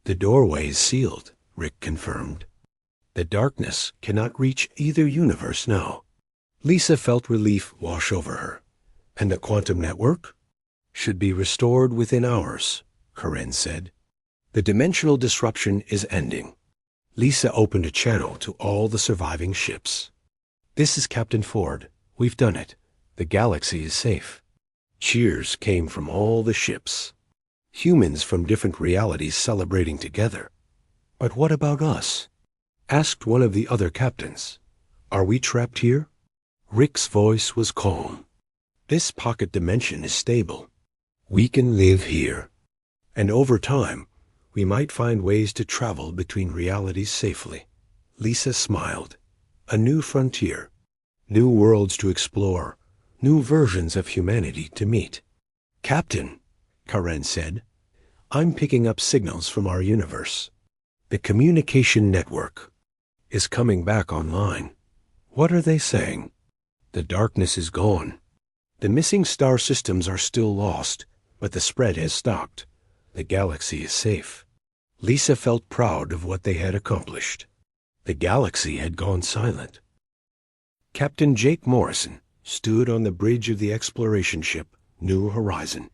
The doorway is sealed, Rick confirmed. The darkness cannot reach either universe now. Lisa felt relief wash over her. And the quantum network? Should be restored within hours, Karen said. The dimensional disruption is ending. Lisa opened a channel to all the surviving ships. This is Captain Ford. We've done it. The galaxy is safe. Cheers came from all the ships. Humans from different realities celebrating together. But what about us? Asked one of the other captains. Are we trapped here? Rick's voice was calm. This pocket dimension is stable. We can live here. And over time, we might find ways to travel between realities safely. Lisa smiled. A new frontier. New worlds to explore. New versions of humanity to meet. Captain, Karen said, I'm picking up signals from our universe. The communication network is coming back online. What are they saying? The darkness is gone. The missing star systems are still lost, but the spread has stopped. The galaxy is safe. Lisa felt proud of what they had accomplished. The galaxy had gone silent. Captain Jake Morrison stood on the bridge of the exploration ship New Horizon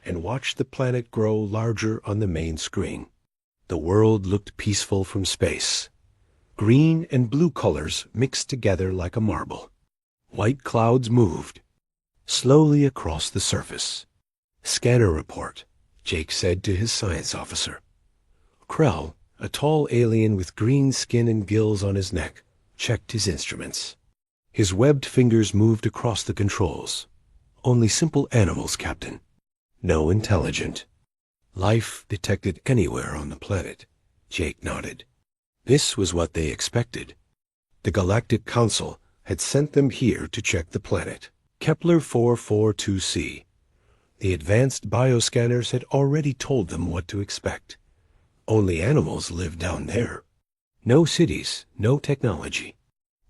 and watched the planet grow larger on the main screen. The world looked peaceful from space. Green and blue colors mixed together like a marble. White clouds moved slowly across the surface. Scanner report, Jake said to his science officer. Krell, a tall alien with green skin and gills on his neck, checked his instruments. His webbed fingers moved across the controls. Only simple animals, Captain. No intelligent life detected anywhere on the planet. Jake nodded. This was what they expected. The Galactic Council had sent them here to check the planet. Kepler 442c. The advanced bioscanners had already told them what to expect. Only animals lived down there. No cities, no technology.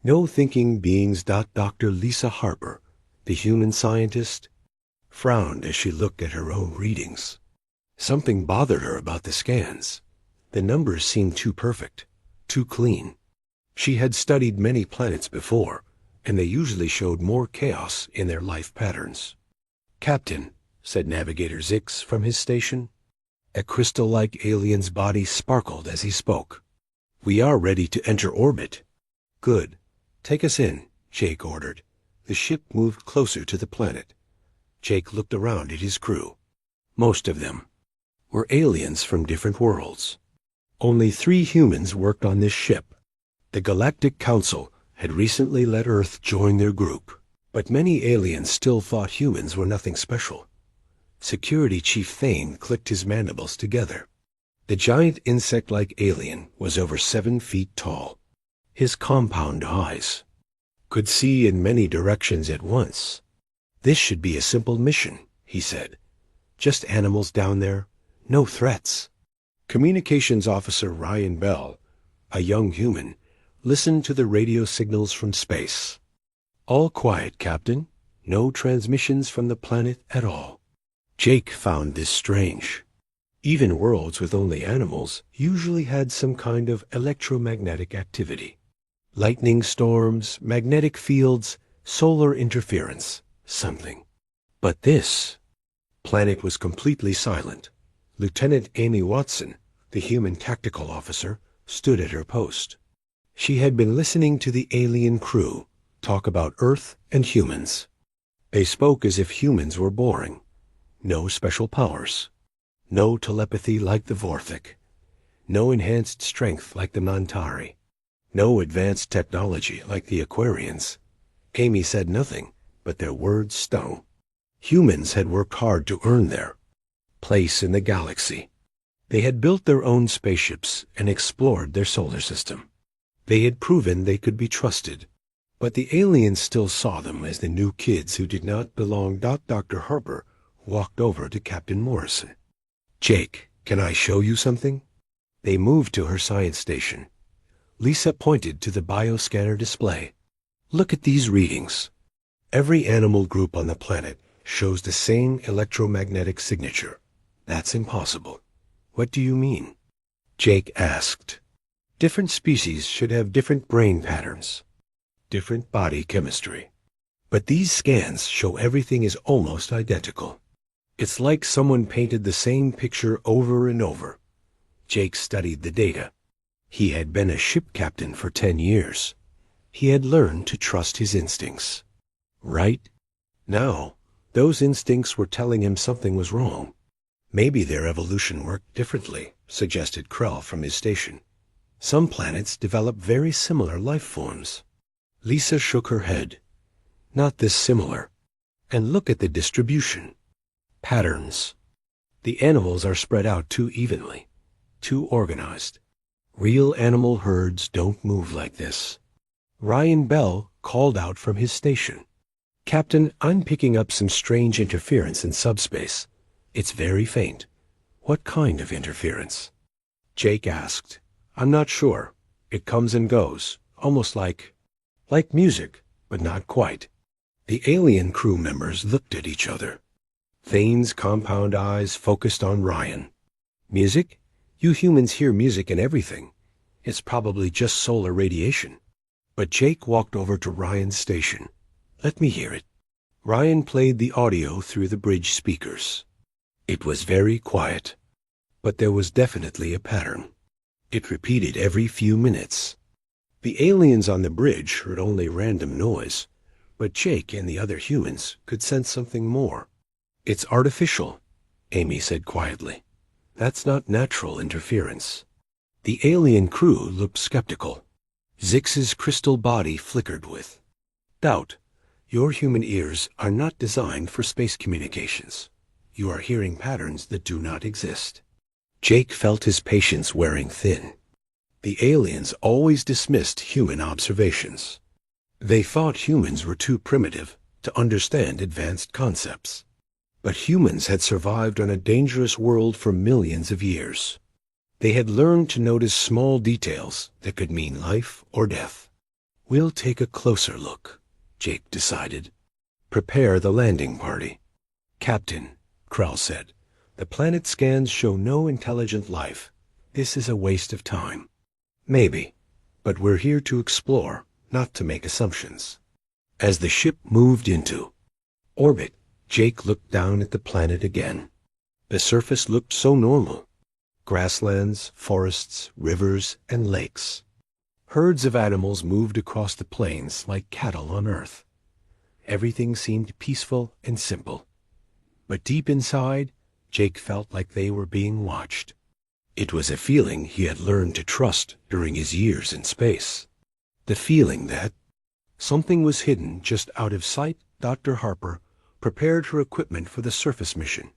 No thinking beings. Dr. Lisa Harper, the human scientist, frowned as she looked at her own readings. Something bothered her about the scans. The numbers seemed too perfect, too clean. She had studied many planets before, and they usually showed more chaos in their life patterns. Captain, said Navigator Zix from his station. A crystal-like alien's body sparkled as he spoke. We are ready to enter orbit. Good. Take us in, Jake ordered. The ship moved closer to the planet. Jake looked around at his crew. Most of them were aliens from different worlds. Only 3 humans worked on this ship. The Galactic Council had recently let Earth join their group, but many aliens still thought humans were nothing special. Security Chief Thane clicked his mandibles together. The giant insect-like alien was over 7 feet tall. His compound eyes could see in many directions at once. "This should be a simple mission," he said. "Just animals down there, no threats." Communications Officer Ryan Bell, a young human, listened to the radio signals from space. "All quiet, Captain. No transmissions from the planet at all." Jake found this strange. Even worlds with only animals usually had some kind of electromagnetic activity. Lightning storms, magnetic fields, solar interference, something. But this planet was completely silent. Lieutenant Amy Watson, the human tactical officer, stood at her post. She had been listening to the alien crew talk about Earth and humans. They spoke as if humans were boring. No special powers. No telepathy like the Vorthik. No enhanced strength like the Mantari. No advanced technology like the Aquarians. Amy said nothing, but their words stung. Humans had worked hard to earn their place in the galaxy. They had built their own spaceships and explored their solar system. They had proven they could be trusted. But the aliens still saw them as the new kids who did not belong. Dr. Harper walked over to Captain Morrison. "Jake, can I show you something?" They moved to her science station. Lisa pointed to the bioscanner display. "Look at these readings. Every animal group on the planet shows the same electromagnetic signature. That's impossible." "What do you mean?" Jake asked. "Different species should have different brain patterns, different body chemistry. But these scans show everything is almost identical. It's like someone painted the same picture over and over." Jake studied the data. He had been a ship captain for 10 years. He had learned to trust his instincts. Right? Now, those instincts were telling him something was wrong. "Maybe their evolution worked differently," suggested Krell from his station. "Some planets develop very similar life forms." Lisa shook her head. "Not this similar. And look at the distribution. Patterns. The animals are spread out too evenly, too organized. Real animal herds don't move like this." Ryan Bell called out from his station. "Captain, I'm picking up some strange interference in subspace. It's very faint." "What kind of interference?" Jake asked. "I'm not sure. It comes and goes, almost like music, but not quite." The alien crew members looked at each other. Thane's compound eyes focused on Ryan. "Music? You humans hear music in everything. It's probably just solar radiation." But Jake walked over to Ryan's station. "Let me hear it." Ryan played the audio through the bridge speakers. It was very quiet, but there was definitely a pattern. It repeated every few minutes. The aliens on the bridge heard only random noise, but Jake and the other humans could sense something more. "It's artificial," Amy said quietly. "That's not natural interference." The alien crew looked skeptical. Zix's crystal body flickered with doubt. "Your human ears are not designed for space communications. You are hearing patterns that do not exist." Jake felt his patience wearing thin. The aliens always dismissed human observations. They thought humans were too primitive to understand advanced concepts. But humans had survived on a dangerous world for millions of years. They had learned to notice small details that could mean life or death. "We'll take a closer look," Jake decided. "Prepare the landing party." "Captain," Krell said, "the planet scans show no intelligent life. This is a waste of time." "Maybe, but we're here to explore, not to make assumptions." As the ship moved into orbit, Jake looked down at the planet again. The surface looked so normal. Grasslands, forests, rivers, and lakes. Herds of animals moved across the plains like cattle on Earth. Everything seemed peaceful and simple. But deep inside, Jake felt like they were being watched. It was a feeling he had learned to trust during his years in space. The feeling that something was hidden just out of sight. Dr. Harper prepared her equipment for the surface mission.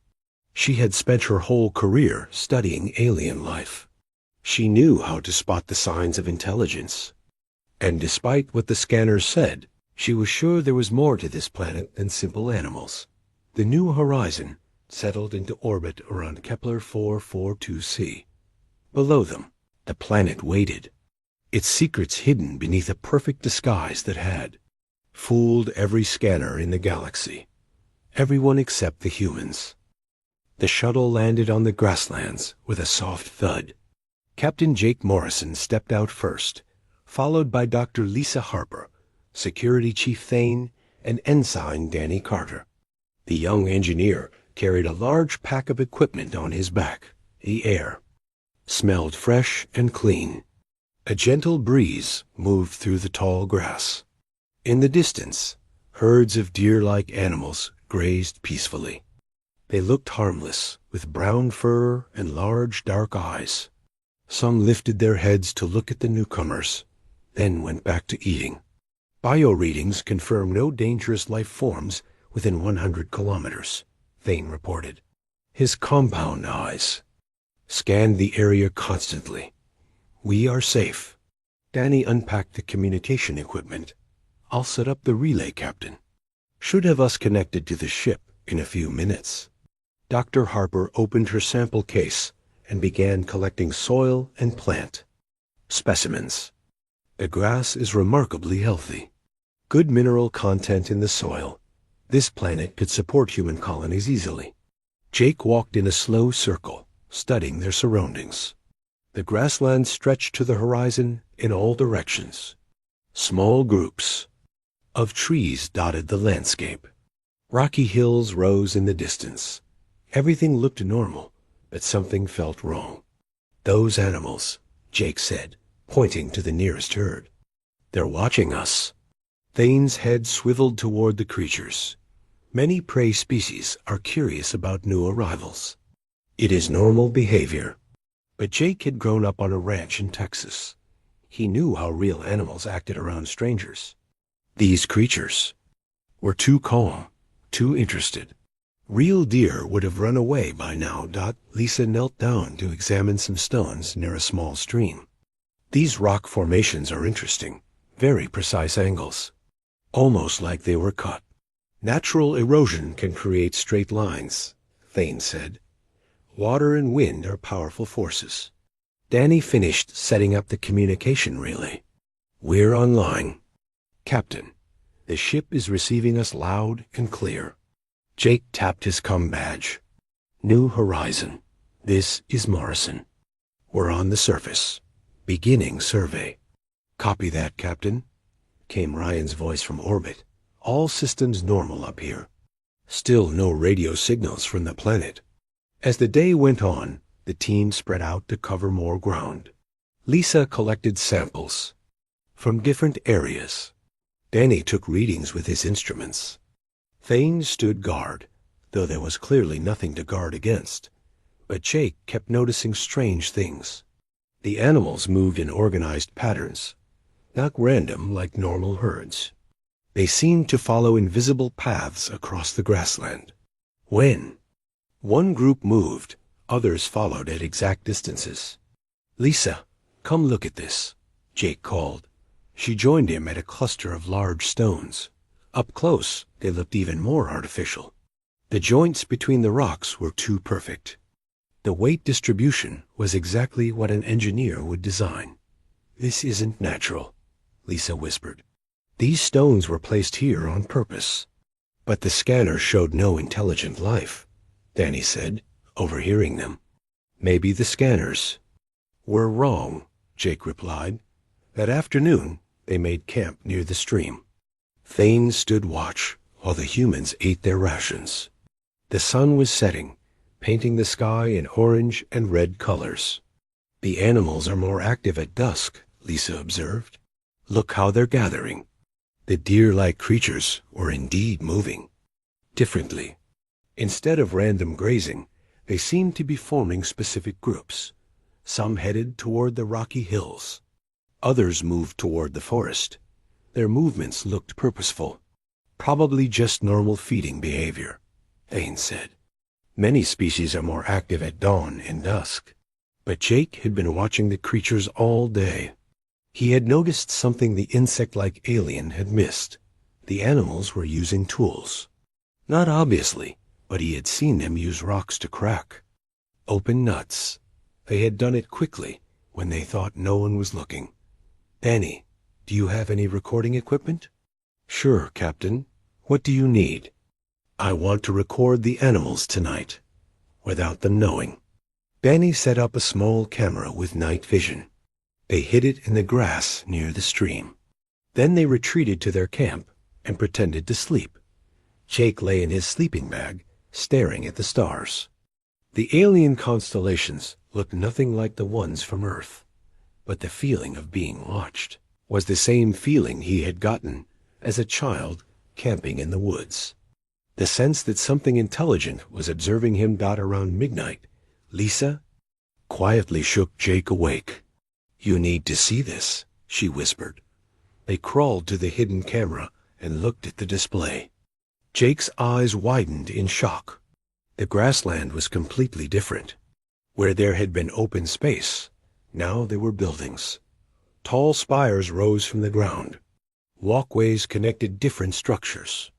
She had spent her whole career studying alien life. She knew how to spot the signs of intelligence. And despite what the scanners said, She was sure there was more to this planet than simple animals. The New Horizon settled into orbit around Kepler 442c. Below them, the planet waited, its secrets hidden beneath a perfect disguise that had fooled every scanner in the galaxy, everyone except the humans. The shuttle landed on the grasslands with a soft thud. Captain Jake Morrison stepped out first, followed by Dr. Lisa Harper, Security Chief Thane, and Ensign Danny Carter. The young engineer carried a large pack of equipment on his back. The air smelled fresh and clean. A gentle breeze moved through the tall grass. In the distance, herds of deer-like animals grazed peacefully. They looked harmless, with brown fur and large dark eyes. Some lifted their heads to look at the newcomers, then went back to eating. Bio-readings confirm no dangerous life forms within 100 kilometers, Thane reported. His compound eyes scanned the area constantly. We are safe. Danny unpacked the communication equipment. I'll set up the relay, Captain. Should have us connected to the ship in a few minutes. Dr. Harper opened her sample case and began collecting soil and plant specimens. The grass is remarkably healthy. Good mineral content in the soil. This planet could support human colonies easily. Jake walked in a slow circle, studying their surroundings. The grassland stretched to the horizon in all directions. Small groups of trees dotted the landscape. Rocky hills rose in the distance. Everything looked normal, but something felt wrong. Those animals, Jake said, pointing to the nearest herd. They're watching us. Thane's head swiveled toward the creatures. Many prey species are curious about new arrivals. It is normal behavior. But Jake had grown up on a ranch in Texas. He knew how real animals acted around strangers. These creatures were too calm, too interested. Real deer would have run away by now. Lisa knelt down to examine some stones near a small stream. These rock formations are interesting, very precise angles, almost like they were cut. Natural erosion can create straight lines, Thane said. Water and wind are powerful forces. Danny finished setting up the communication relay. We're online. Captain, the ship is receiving us loud and clear. Jake tapped his comm badge. New Horizon. This is Morrison. We're on the surface. Beginning survey. Copy that, Captain, came Ryan's voice from orbit. All systems normal up here. Still no radio signals from the planet. As the day went on, the team spread out to cover more ground. Lisa collected samples from different areas. Danny took readings with his instruments. Thane stood guard, though there was clearly nothing to guard against. But Jake kept noticing strange things. The animals moved in organized patterns, not random like normal herds. They seemed to follow invisible paths across the grassland. When one group moved, others followed at exact distances. Lisa, come look at this, Jake called. She joined him at a cluster of large stones. Up close, they looked even more artificial. The joints between the rocks were too perfect. The weight distribution was exactly what an engineer would design. This isn't natural, Lisa whispered. These stones were placed here on purpose. But the scanner showed no intelligent life, Danny said, overhearing them. Maybe the scanners were wrong, Jake replied. That afternoon, they made camp near the stream. Thane stood watch while the humans ate their rations. The sun was setting, painting the sky in orange and red colors. The animals are more active at dusk, Lisa observed. Look how they're gathering. The deer-like creatures were indeed moving. Differently. Instead of random grazing, they seemed to be forming specific groups. Some headed toward the rocky hills. Others moved toward the forest. Their movements looked purposeful. Probably just normal feeding behavior, Thane said. Many species are more active at dawn and dusk. But Jake had been watching the creatures all day. He had noticed something the insect-like alien had missed. The animals were using tools. Not obviously, but he had seen them use rocks to crack. Open nuts. They had done it quickly when they thought no one was looking. Danny, do you have any recording equipment? Sure, Captain. What do you need? I want to record the animals tonight, without them knowing. Danny set up a small camera with night vision. They hid it in the grass near the stream. Then they retreated to their camp and pretended to sleep. Jake lay in his sleeping bag, staring at the stars. The alien constellations looked nothing like the ones from Earth, but the feeling of being watched was the same feeling he had gotten as a child camping in the woods. The sense that something intelligent was observing him got around midnight. Lisa quietly shook Jake awake. You need to see this, she whispered. They crawled to the hidden camera and looked at the display. Jake's eyes widened in shock. The grassland was completely different. Where there had been open space, now there were buildings. Tall spires rose from the ground. Walkways connected different structures.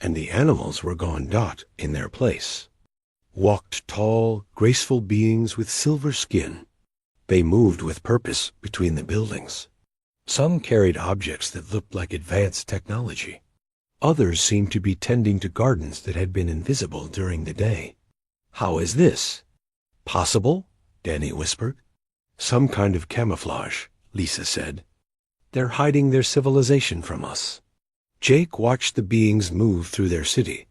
And the animals were gone dot in their place. Walked tall, graceful beings with silver skin. They moved with purpose between the buildings. Some carried objects that looked like advanced technology. Others seemed to be tending to gardens that had been invisible during the day. How is this? Possible? Danny whispered. Some kind of camouflage, Lisa said. They're hiding their civilization from us. Jake watched the beings move through their city.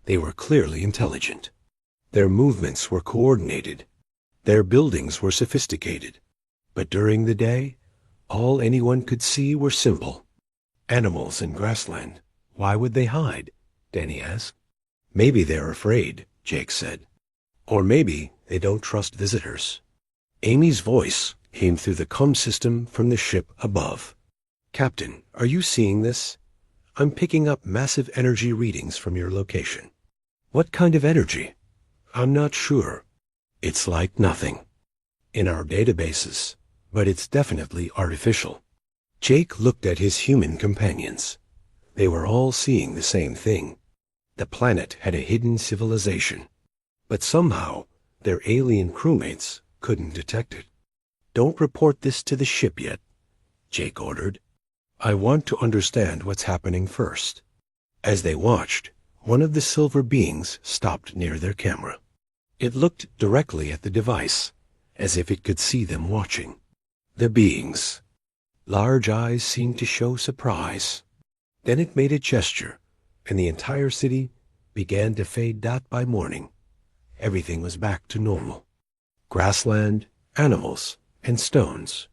They were clearly intelligent. Their movements were coordinated. Their buildings were sophisticated. But during the day, all anyone could see were simple. Animals in grassland. Why would they hide? Danny asked. Maybe they're afraid, Jake said. Or maybe they don't trust visitors. Amy's voice came through the comm system from the ship above. Captain, are you seeing this? I'm picking up massive energy readings from your location. What kind of energy? I'm not sure. It's like nothing in our databases, but it's definitely artificial. Jake looked at his human companions. They were all seeing the same thing. The planet had a hidden civilization, but somehow their alien crewmates couldn't detect it. Don't report this to the ship yet, Jake ordered. I want to understand what's happening first. As they watched, one of the silver beings stopped near their camera. It looked directly at the device, as if it could see them watching. The being's large eyes seemed to show surprise. Then it made a gesture, and the entire city began to fade dot by morning. Everything was back to normal. Grassland, animals, and stones.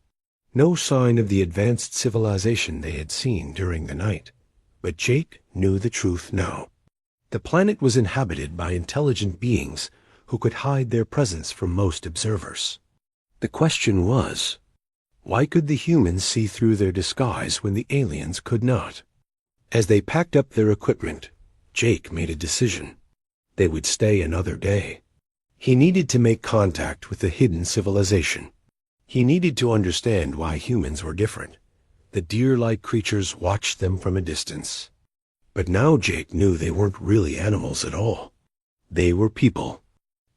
No sign of the advanced civilization they had seen during the night, but Jake knew the truth now. The planet was inhabited by intelligent beings who could hide their presence from most observers. The question was, why could the humans see through their disguise when the aliens could not? As they packed up their equipment, Jake made a decision. They would stay another day. He needed to make contact with the hidden civilization. He needed to understand why humans were different. The deer-like creatures watched them from a distance. But now Jake knew they weren't really animals at all. They were people.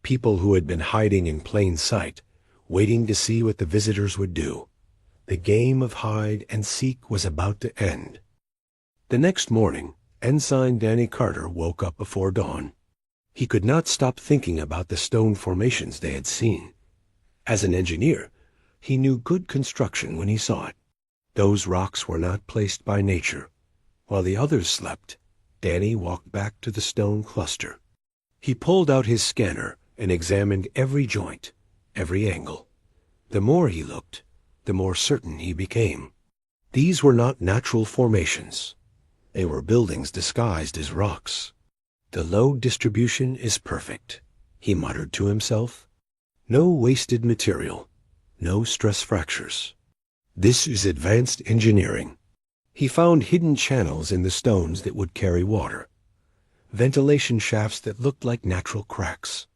People who had been hiding in plain sight, waiting to see what the visitors would do. The game of hide and seek was about to end. The next morning, Ensign Danny Carter woke up before dawn. He could not stop thinking about the stone formations they had seen. As an engineer, he knew good construction when he saw it. Those rocks were not placed by nature. While the others slept, Danny walked back to the stone cluster. He pulled out his scanner and examined every joint, every angle. The more he looked, the more certain he became. These were not natural formations. They were buildings disguised as rocks. The load distribution is perfect, he muttered to himself. No wasted material. No stress fractures. This is advanced engineering. He found hidden channels in the stones that would carry water. Ventilation shafts that looked like natural cracks.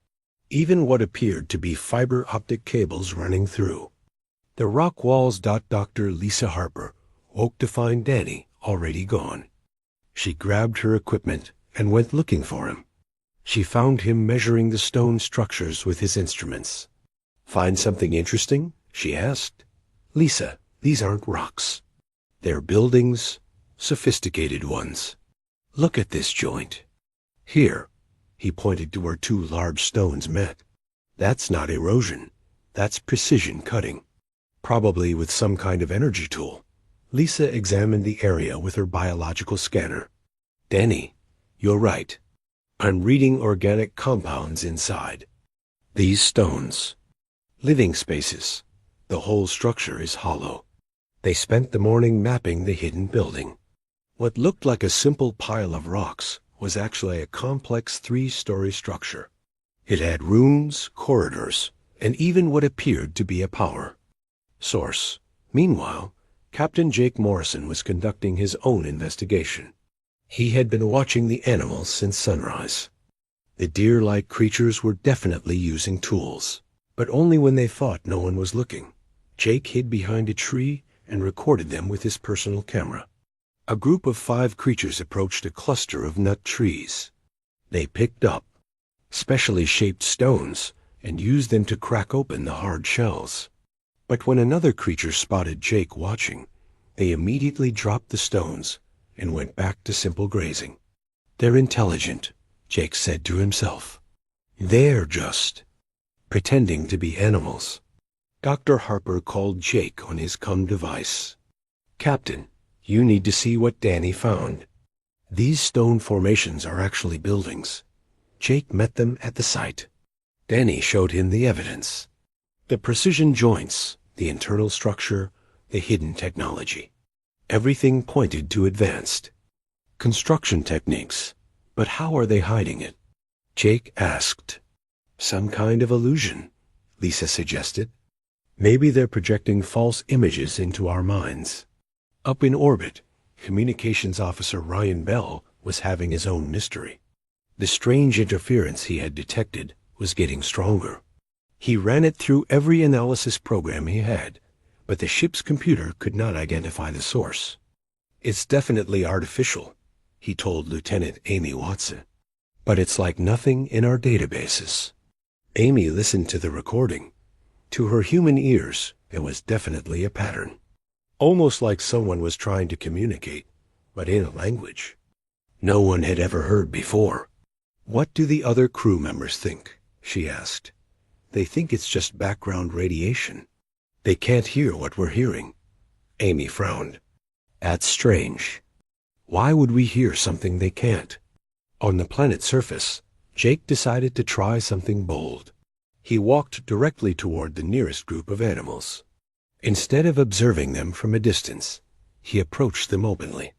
Even what appeared to be fiber optic cables running through. The rock walls. Dr. Lisa Harper woke to find Danny already gone. She grabbed her equipment and went looking for him. She found him measuring the stone structures with his instruments. "Find something interesting?" she asked. "Lisa, these aren't rocks. They're buildings, sophisticated ones. Look at this joint. Here." He pointed to where two large stones met. "That's not erosion. That's precision cutting. Probably with some kind of energy tool." Lisa examined the area with her biological scanner. "Danny, you're right. I'm reading organic compounds inside. These stones. Living spaces. The whole structure is hollow." They spent the morning mapping the hidden building. What looked like a simple pile of rocks was actually a complex 3-story structure. It had rooms, corridors, and even what appeared to be a power source. Meanwhile, Captain Jake Morrison was conducting his own investigation. He had been watching the animals since sunrise. The deer-like creatures were definitely using tools, but only when they thought no one was looking. Jake hid behind a tree and recorded them with his personal camera. A group of 5 creatures approached a cluster of nut trees. They picked up specially shaped stones and used them to crack open the hard shells. But when another creature spotted Jake watching, they immediately dropped the stones and went back to simple grazing. "They're intelligent," Jake said to himself. "They're just pretending to be animals." Dr. Harper called Jake on his comm device. "Captain, you need to see what Danny found. These stone formations are actually buildings." Jake met them at the site. Danny showed him the evidence. The precision joints, the internal structure, the hidden technology. Everything pointed to advanced construction techniques. But how are they hiding it? Jake asked. "Some kind of illusion," Lisa suggested. "Maybe they're projecting false images into our minds." Up in orbit, Communications Officer Ryan Bell was having his own mystery. The strange interference he had detected was getting stronger. He ran it through every analysis program he had, but the ship's computer could not identify the source. "It's definitely artificial," he told Lieutenant Amy Watson. "But it's like nothing in our databases." Amy listened to the recording. To her human ears, there was definitely a pattern. Almost like someone was trying to communicate, but in a language no one had ever heard before. "What do the other crew members think?" she asked. "They think it's just background radiation. They can't hear what we're hearing." Amy frowned. "That's strange. Why would we hear something they can't?" On the planet's surface, Jake decided to try something bold. He walked directly toward the nearest group of animals. Instead of observing them from a distance, he approached them openly.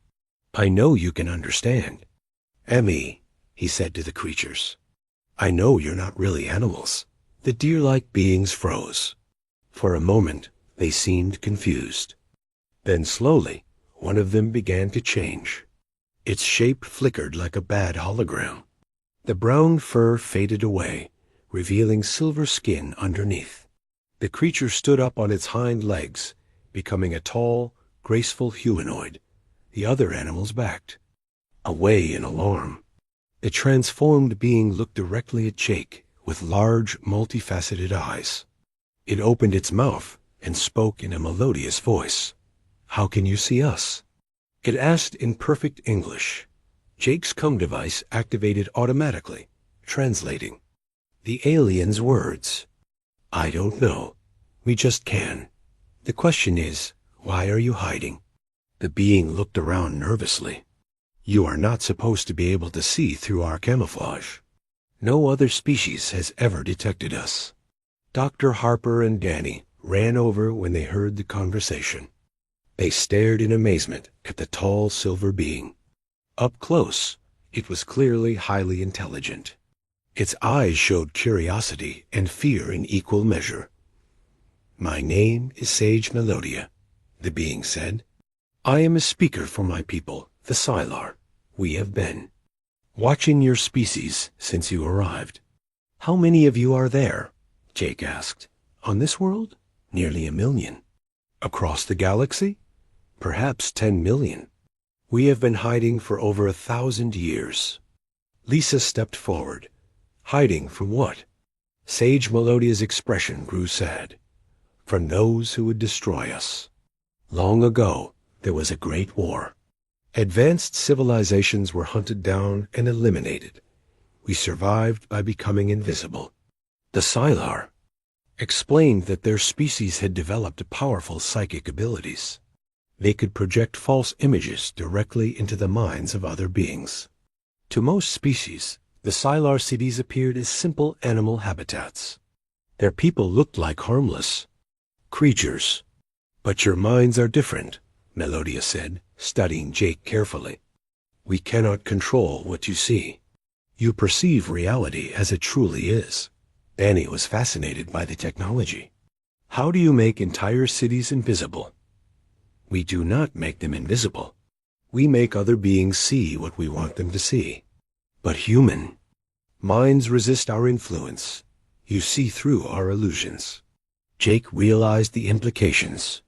"I know you can understand. Emmy," he said to the creatures. "I know you're not really animals." The deer-like beings froze. For a moment, they seemed confused. Then slowly, one of them began to change. Its shape flickered like a bad hologram. The brown fur faded away, revealing silver skin underneath. The creature stood up on its hind legs, becoming a tall, graceful humanoid. The other animals backed away in alarm. The transformed being looked directly at Jake with large, multifaceted eyes. It opened its mouth and spoke in a melodious voice. "How can you see us?" It asked in perfect English. Jake's comm device activated automatically, translating the alien's words. "I don't know. We just can. The question is, why are you hiding?" The being looked around nervously. "You are not supposed to be able to see through our camouflage. No other species has ever detected us." Dr. Harper and Danny ran over when they heard the conversation. They stared in amazement at the tall silver being. Up close, it was clearly highly intelligent. Its eyes showed curiosity and fear in equal measure. "My name is Sage Melodia," the being said. "I am a speaker for my people, the Sylar. We have been watching your species since you arrived." "How many of you are there?" Jake asked. "On this world? Nearly 1 million. Across the galaxy? Perhaps 10 million. We have been hiding for over 1,000 years. Lisa stepped forward. Hiding from what? Sage Melodia's expression grew sad. From those who would destroy us. Long ago, there was a great war. Advanced civilizations were hunted down and eliminated. We survived by becoming invisible. The Scylar explained that their species had developed powerful psychic abilities. They could project false images directly into the minds of other beings. To most species, the Scylar cities appeared as simple animal habitats. Their people looked like harmless creatures. But your minds are different, Melodia said, studying Jake carefully. We cannot control what you see. You perceive reality as it truly is. Danny was fascinated by the technology. How do you make entire cities invisible? We do not make them invisible. We make other beings see what we want them to see. But human minds resist our influence. You see through our illusions. Jake realized the implications.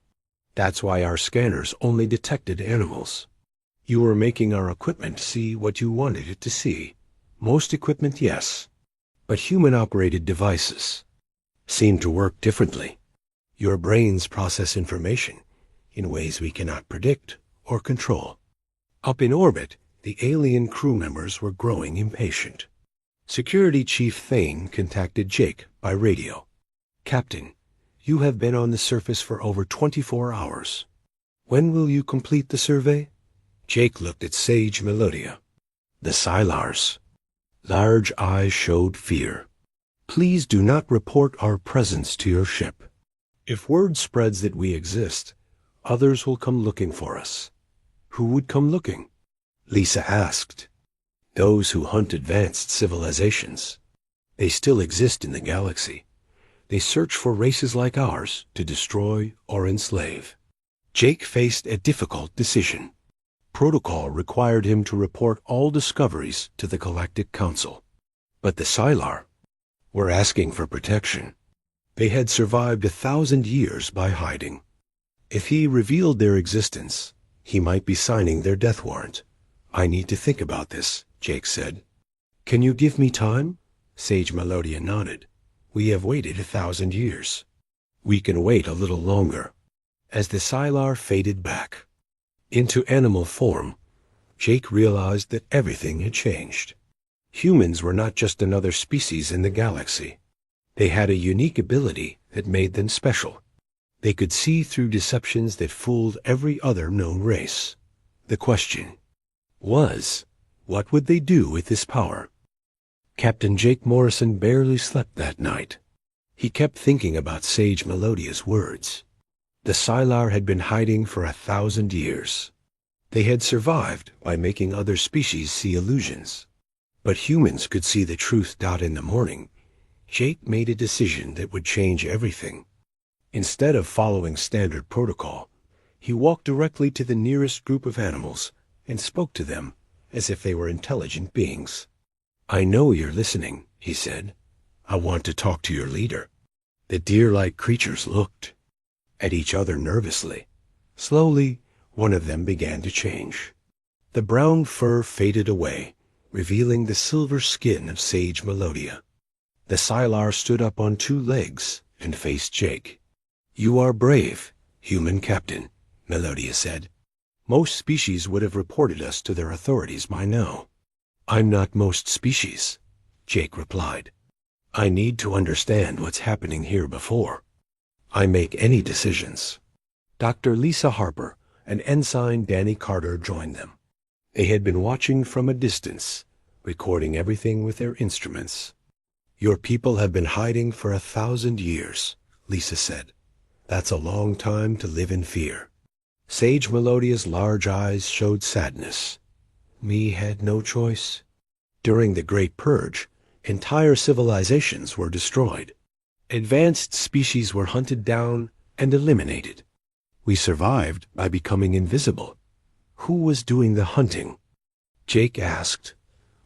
That's why our scanners only detected animals. You were making our equipment see what you wanted it to see. Most equipment, yes. But human-operated devices seem to work differently. Your brains process information in ways we cannot predict or control. Up in orbit, the alien crew members were growing impatient. Security Chief Thane contacted Jake by radio. Captain, you have been on the surface for over 24 hours. When will you complete the survey? Jake looked at Sage Melodia. The Scylars. Large eyes showed fear. Please do not report our presence to your ship. If word spreads that we exist, others will come looking for us. Who would come looking? Lisa asked. Those who hunt advanced civilizations. They still exist in the galaxy. They search for races like ours to destroy or enslave. Jake faced a difficult decision. Protocol required him to report all discoveries to the Galactic Council. But the Scylar were asking for protection. They had survived 1,000 years by hiding. If he revealed their existence, he might be signing their death warrant. I need to think about this, Jake said. Can you give me time? Sage Melodia nodded. We have waited 1,000 years. We can wait a little longer. As the Scylar faded back into animal form, Jake realized that everything had changed. Humans were not just another species in the galaxy. They had a unique ability that made them special. They could see through deceptions that fooled every other known race. The question was, what would they do with this power? Captain Jake Morrison barely slept that night. He kept thinking about Sage Melodia's words. The Scylar had been hiding for 1,000 years. They had survived by making other species see illusions. But humans could see the truth. In the morning, Jake made a decision that would change everything. Instead of following standard protocol, he walked directly to the nearest group of animals and spoke to them as if they were intelligent beings. I know you're listening, he said. I want to talk to your leader. The deer-like creatures looked at each other nervously. Slowly, one of them began to change. The brown fur faded away, revealing the silver skin of Sage Melodia. The Scylar stood up on 2 legs and faced Jake. You are brave, human captain, Melodia said. Most species would have reported us to their authorities by now. I'm not most species, Jake replied. I need to understand what's happening here before I make any decisions. Dr. Lisa Harper and Ensign Danny Carter joined them. They had been watching from a distance, recording everything with their instruments. Your people have been hiding for 1,000 years, Lisa said. That's a long time to live in fear. Sage Melodia's large eyes showed sadness. Me had no choice. During the Great Purge, entire civilizations were destroyed. Advanced species were hunted down and eliminated. We survived by becoming invisible. Who was doing the hunting? Jake asked.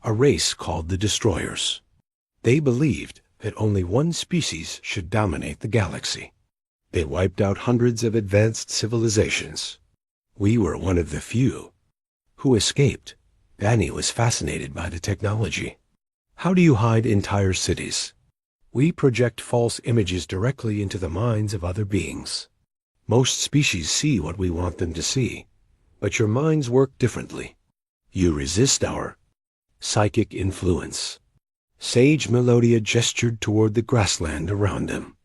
A race called the Destroyers. They believed that only one species should dominate the galaxy. They wiped out hundreds of advanced civilizations. We were one of the few. Who escaped? Danny was fascinated by the technology. How do you hide entire cities? We project false images directly into the minds of other beings. Most species see what we want them to see, but your minds work differently. You resist our psychic influence. Sage Melodia gestured toward the grassland around them.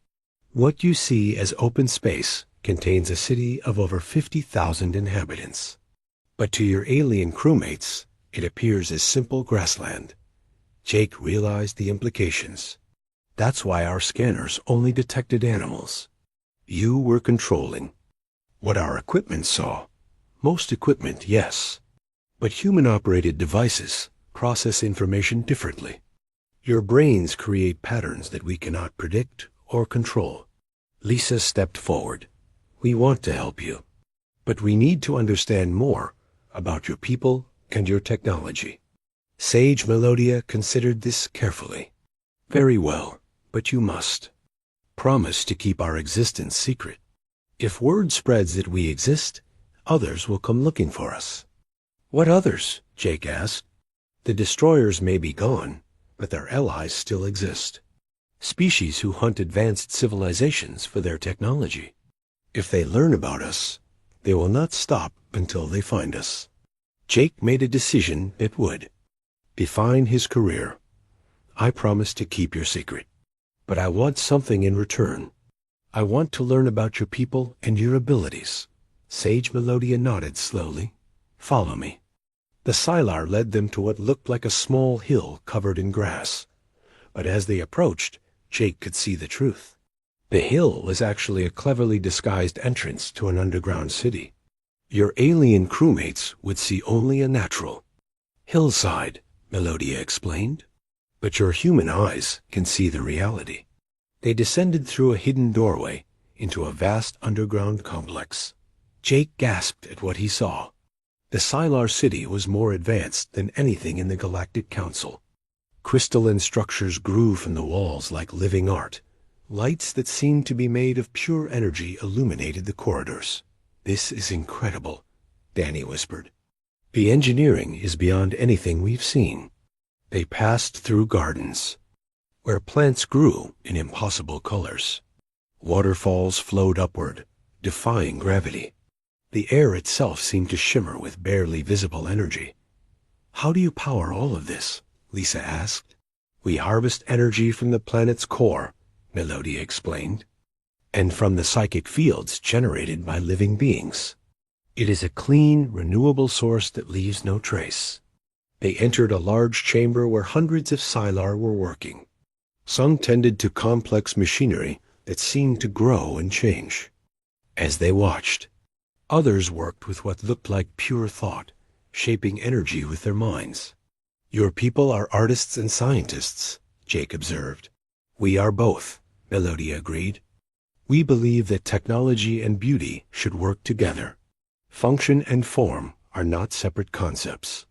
What you see as open space contains a city of over 50,000 inhabitants. But to your alien crewmates, it appears as simple grassland. Jake realized the implications. That's why our scanners only detected animals. You were controlling what our equipment saw. Most equipment, yes. But human-operated devices process information differently. Your brains create patterns that we cannot predict or control. Lisa stepped forward. We want to help you, but we need to understand more about your people and your technology. Sage Melodia considered this carefully. Very well, but you must promise to keep our existence secret. If word spreads that we exist, others will come looking for us. What others? Jake asked. The destroyers may be gone, but their allies still exist. Species who hunt advanced civilizations for their technology. If they learn about us, they will not stop until they find us. Jake made a decision it would define his career. I promise to keep your secret, but I want something in return. I want to learn about your people and your abilities. Sage Melodia nodded slowly. Follow me. The Sylar led them to what looked like a small hill covered in grass. But as they approached, Jake could see the truth. The hill was actually a cleverly disguised entrance to an underground city. Your alien crewmates would see only a natural hillside, Melodia explained. But your human eyes can see the reality. They descended through a hidden doorway into a vast underground complex. Jake gasped at what he saw. The Sylar city was more advanced than anything in the Galactic Council. Crystalline structures grew from the walls like living art. Lights that seemed to be made of pure energy illuminated the corridors. This is incredible, Danny whispered. The engineering is beyond anything we've seen. They passed through gardens, where plants grew in impossible colors. Waterfalls flowed upward, defying gravity. The air itself seemed to shimmer with barely visible energy. How do you power all of this? Lisa asked. We harvest energy from the planet's core, Melodia explained, and from the psychic fields generated by living beings. It is a clean, renewable source that leaves no trace. They entered a large chamber where hundreds of Sylar were working. Some tended to complex machinery that seemed to grow and change. As they watched, others worked with what looked like pure thought, shaping energy with their minds. Your people are artists and scientists, Jake observed. We are both, Melodia agreed. We believe that technology and beauty should work together. Function and form are not separate concepts.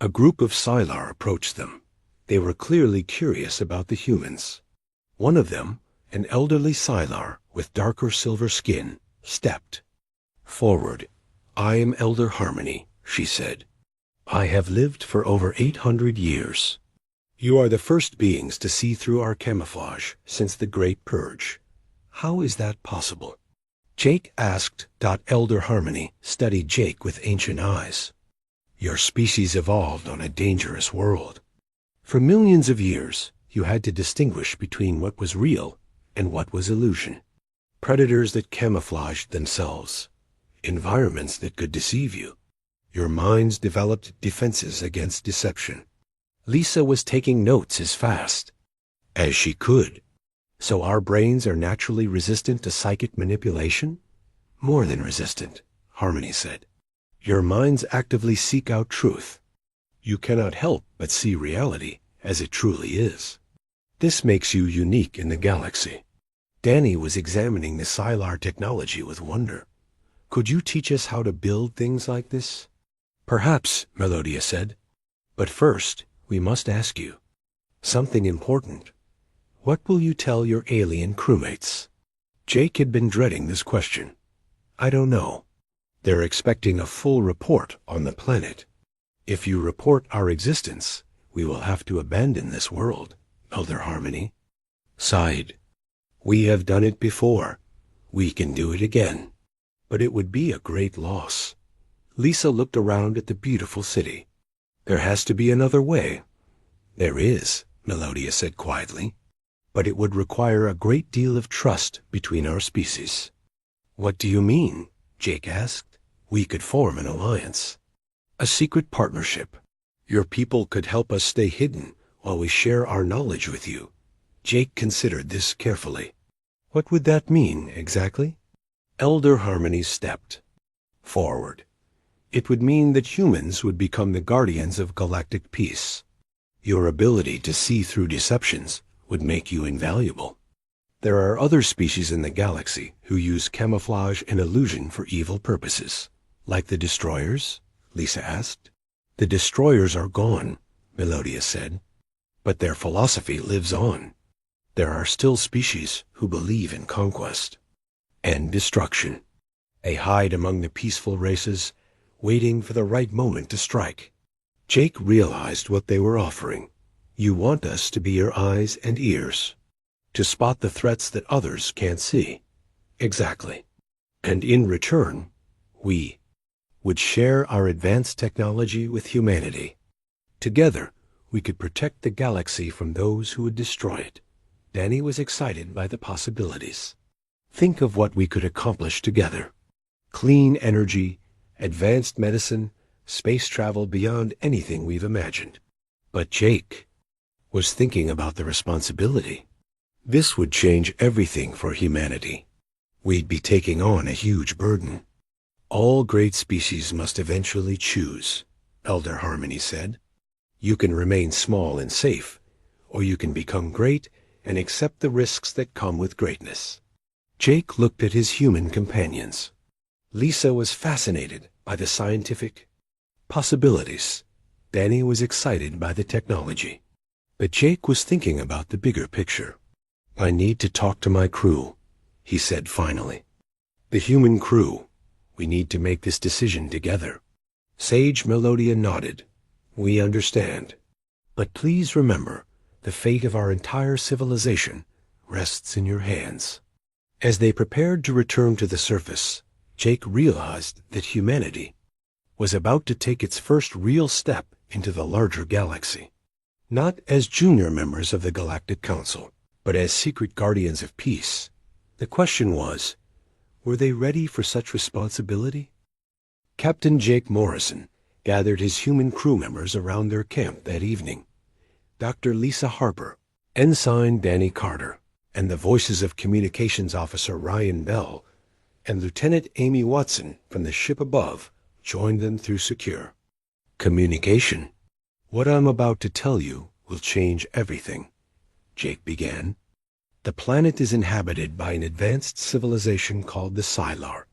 A group of Sylar approached them. They were clearly curious about the humans. One of them, an elderly Sylar with darker silver skin, stepped forward. I am Elder Harmony, she said. I have lived for over 800 years. You are the first beings to see through our camouflage since the Great Purge. How is that possible? Jake asked. Elder Harmony studied Jake with ancient eyes. Your species evolved on a dangerous world. For millions of years, you had to distinguish between what was real and what was illusion. Predators that camouflaged themselves. Environments that could deceive you. Your minds developed defenses against deception. Lisa was taking notes as fast as she could. So our brains are naturally resistant to psychic manipulation? More than resistant, Harmony said. Your minds actively seek out truth. You cannot help but see reality as it truly is. This makes you unique in the galaxy. Danny was examining the Sylar technology with wonder. Could you teach us how to build things like this? Perhaps, Melodia said. But first, we must ask you something important. What will you tell your alien crewmates? Jake had been dreading this question. I don't know. They're expecting a full report on the planet. If you report our existence, we will have to abandon this world, Elder Harmony sighed. We have done it before. We can do it again. But it would be a great loss. Lisa looked around at the beautiful city. There has to be another way. There is, Melodia said quietly. But it would require a great deal of trust between our species. What do you mean? Jake asked. We could form an alliance. A secret partnership. Your people could help us stay hidden while we share our knowledge with you. Jake considered this carefully. What would that mean, exactly? Elder Harmony stepped forward. It would mean that humans would become the guardians of galactic peace. Your ability to see through deceptions would make you invaluable. There are other species in the galaxy who use camouflage and illusion for evil purposes. Like the destroyers? Lisa asked. The destroyers are gone, Melodia said. But their philosophy lives on. There are still species who believe in conquest and destruction. They hide among the peaceful races, waiting for the right moment to strike. Jake realized what they were offering. You want us to be your eyes and ears, to spot the threats that others can't see. Exactly. And in return, we would share our advanced technology with humanity. Together, we could protect the galaxy from those who would destroy it. Danny was excited by the possibilities. Think of what we could accomplish together. Clean energy, advanced medicine, space travel beyond anything we've imagined. But Jake was thinking about the responsibility. This would change everything for humanity. We'd be taking on a huge burden. All great species must eventually choose, Elder Harmony said. You can remain small and safe, or you can become great and accept the risks that come with greatness. Jake looked at his human companions. Lisa was fascinated by the scientific possibilities. Danny was excited by the technology. But Jake was thinking about the bigger picture. I need to talk to my crew, he said finally. The human crew. We need to make this decision together. Sage Melodia nodded. We understand. But please remember, the fate of our entire civilization rests in your hands. As they prepared to return to the surface, Jake realized that humanity was about to take its first real step into the larger galaxy. Not as junior members of the Galactic Council, but as secret guardians of peace. The question was, were they ready for such responsibility? Captain Jake Morrison gathered his human crew members around their camp that evening. Dr. Lisa Harper, Ensign Danny Carter, and the voices of Communications Officer Ryan Bell and Lieutenant Amy Watson from the ship above joined them through secure communication. What I'm about to tell you will change everything, Jake began. The planet is inhabited by an advanced civilization called the Scylar.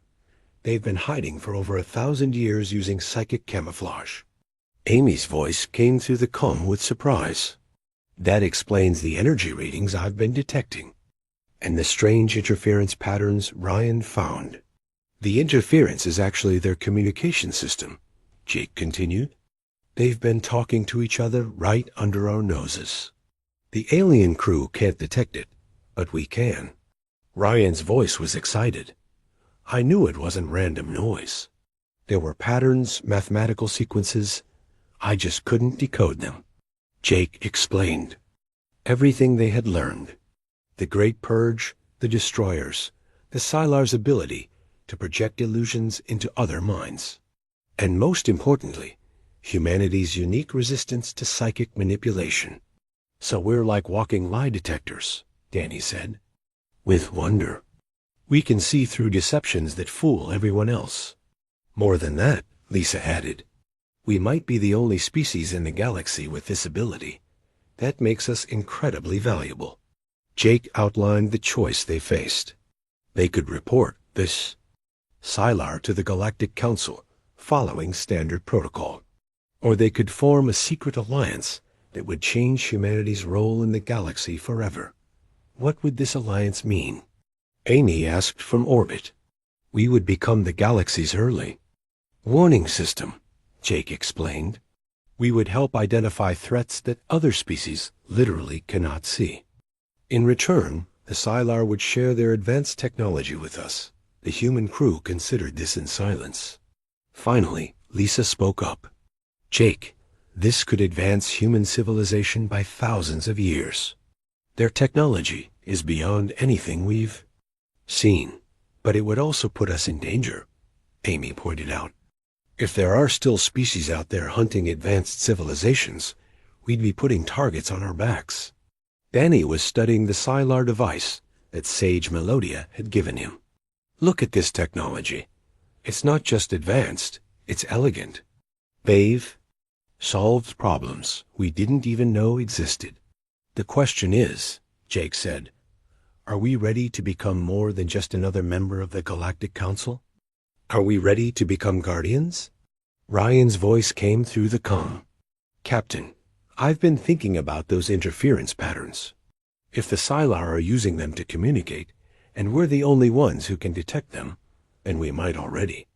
They've been hiding for over 1,000 years using psychic camouflage. Amy's voice came through the comm with surprise. That explains the energy readings I've been detecting, and the strange interference patterns Ryan found. The interference is actually their communication system, Jake continued. They've been talking to each other right under our noses. The alien crew can't detect it, but we can. Ryan's voice was excited. I knew it wasn't random noise. There were patterns, mathematical sequences. I just couldn't decode them. Jake explained everything they had learned. The Great Purge, the Destroyers, the Scylar's ability to project illusions into other minds. And most importantly, humanity's unique resistance to psychic manipulation. So we're like walking lie detectors, Danny said. With wonder. We can see through deceptions that fool everyone else. More than that, Lisa added, we might be the only species in the galaxy with this ability. That makes us incredibly valuable. Jake outlined the choice they faced. They could report this Scylar to the Galactic Council, following standard protocol. Or they could form a secret alliance that would change humanity's role in the galaxy forever. What would this alliance mean? Amy asked from orbit. We would become the galaxy's early warning system, Jake explained. We would help identify threats that other species literally cannot see. In return, the Scylar would share their advanced technology with us. The human crew considered this in silence. Finally, Lisa spoke up. Jake, this could advance human civilization by thousands of years. Their technology is beyond anything we've seen, but it would also put us in danger, Amy pointed out. If there are still species out there hunting advanced civilizations, we'd be putting targets on our backs. Danny was studying the Scylar device that Sage Melodia had given him. Look at this technology. It's not just advanced, it's elegant. They've solved problems we didn't even know existed. The question is, Jake said, are we ready to become more than just another member of the Galactic Council? Are we ready to become guardians? Ryan's voice came through the comm. Captain, I've been thinking about those interference patterns. If the Scylar are using them to communicate, and we're the only ones who can detect them, then we might already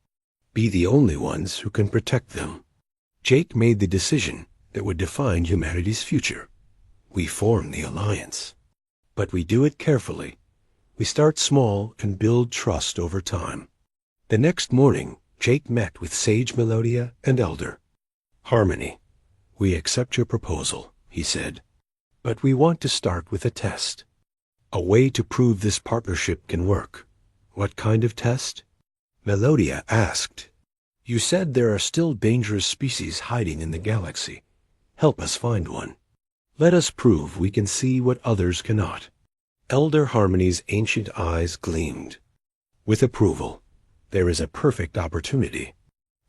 be the only ones who can protect them. Jake made the decision that would define humanity's future. We form the alliance. But we do it carefully. We start small and build trust over time. The next morning, Jake met with Sage Melodia and Elder Harmony. We accept your proposal, he said. But we want to start with a test. A way to prove this partnership can work. What kind of test? Melodia asked. You said there are still dangerous species hiding in the galaxy. Help us find one. Let us prove we can see what others cannot. Elder Harmony's ancient eyes gleamed. With approval, there is a perfect opportunity.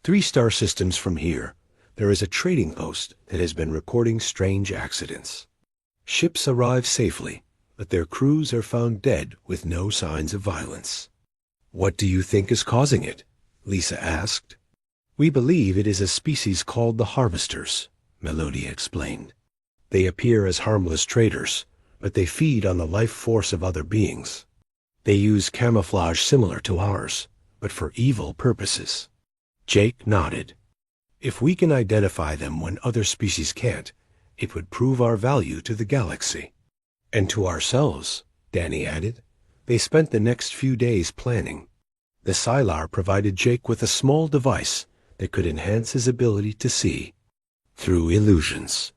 3 star systems from here, there is a trading post that has been recording strange accidents. Ships arrive safely, but their crews are found dead with no signs of violence. What do you think is causing it? Lisa asked. We believe it is a species called the Harvesters, Melodia explained. They appear as harmless traders, but they feed on the life force of other beings. They use camouflage similar to ours, but for evil purposes. Jake nodded. If we can identify them when other species can't, it would prove our value to the galaxy. And to ourselves, Danny added. They spent the next few days planning. The Scylar provided Jake with a small device that could enhance his ability to see through illusions.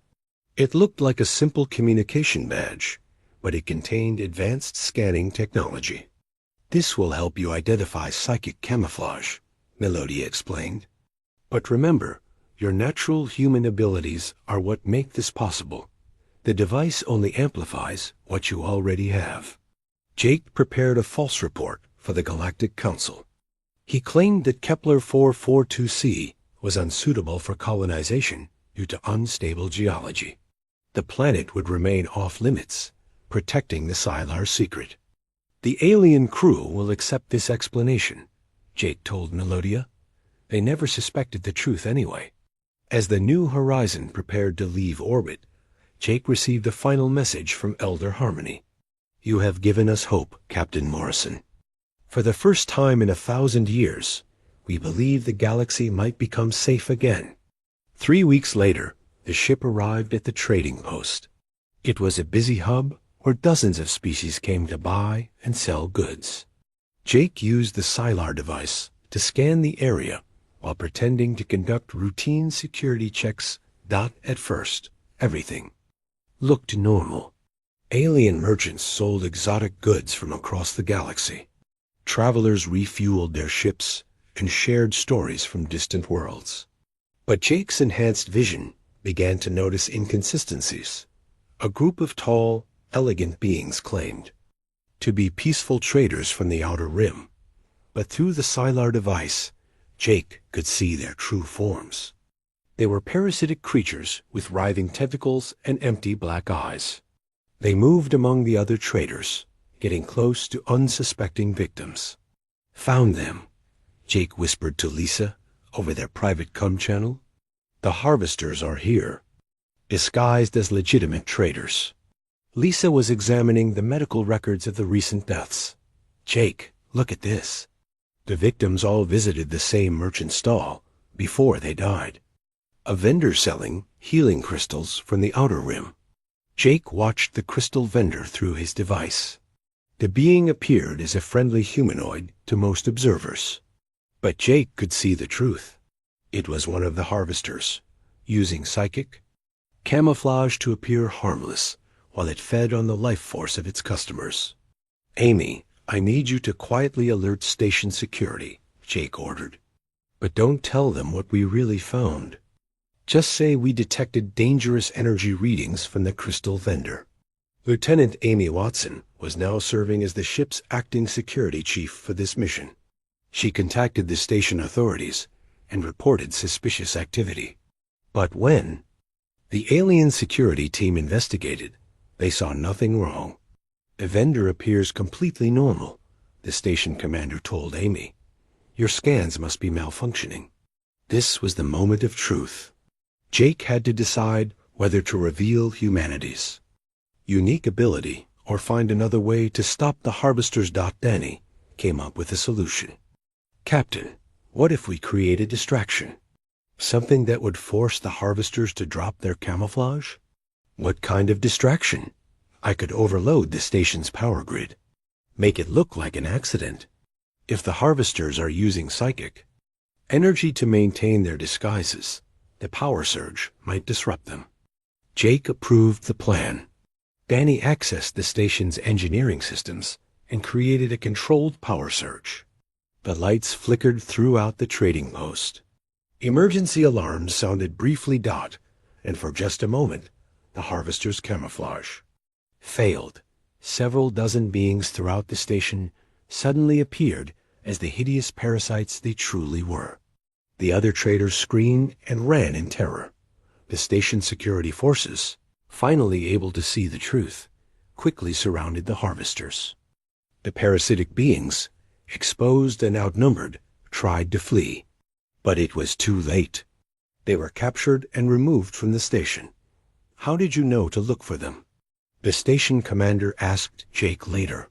It looked like a simple communication badge, but it contained advanced scanning technology. This will help you identify psychic camouflage, Melodia explained. But remember, your natural human abilities are what make this possible. The device only amplifies what you already have. Jake prepared a false report for the Galactic Council. He claimed that Kepler 442c was unsuitable for colonization due to unstable geology. The planet would remain off-limits, protecting the Scylar's secret. The alien crew will accept this explanation, Jake told Melodia. They never suspected the truth anyway. As the New Horizon prepared to leave orbit, Jake received a final message from Elder Harmony. You have given us hope, Captain Morrison. For the first time in 1,000 years, we believe the galaxy might become safe again. 3 weeks later, the ship arrived at the trading post. It was a busy hub where dozens of species came to buy and sell goods. Jake used the Scylar device to scan the area while pretending to conduct routine security checks. At first, everything looked normal. Alien merchants sold exotic goods from across the galaxy. Travelers refueled their ships and shared stories from distant worlds. But Jake's enhanced vision began to notice inconsistencies. A group of tall, elegant beings claimed to be peaceful traders from the Outer Rim, but through the Scylar device, Jake could see their true forms. They were parasitic creatures with writhing tentacles and empty black eyes. They moved among the other traders, getting close to unsuspecting victims. Found them, Jake whispered to Lisa over their private comm channel. The Harvesters are here, disguised as legitimate traders. Lisa was examining the medical records of the recent deaths. Jake, look at this. The victims all visited the same merchant stall before they died. a vendor selling healing crystals from the outer rim. Jake watched the crystal vendor through his device. The being appeared as a friendly humanoid to most observers. But Jake could see the truth. It was one of the harvesters, using psychic camouflage to appear harmless while it fed on the life force of its customers. "Amy, I need you to quietly alert station security," Jake ordered. "But don't tell them what we really found. Just say we detected dangerous energy readings from the crystal vendor." Lieutenant Amy Watson was now serving as the ship's acting security chief for this mission. She contacted the station authorities and reported suspicious activity. But when the alien security team investigated, they saw nothing wrong. "The vendor appears completely normal," the station commander told Amy. "Your scans must be malfunctioning." This was the moment of truth. Jake had to decide whether to reveal humanity's unique ability or find another way to stop the harvesters. Danny came up with a solution. "Captain, what if we create a distraction? Something that would force the harvesters to drop their camouflage?" "What kind of distraction?" "I could overload the station's power grid. Make it look like an accident. If the harvesters are using psychic energy to maintain their disguises, the power surge might disrupt them." Jake approved the plan. Danny accessed the station's engineering systems and created a controlled power surge. The lights flickered throughout the trading post. Emergency alarms sounded briefly. And for just a moment, the harvester's camouflage failed. Several dozen beings throughout the station suddenly appeared as the hideous parasites they truly were. The other traders screamed and ran in terror. The station security forces, finally able to see the truth, quickly surrounded the harvesters. The parasitic beings, exposed and outnumbered, tried to flee. But it was too late. They were captured and removed from the station. "How did you know to look for them?" the station commander asked Jake later.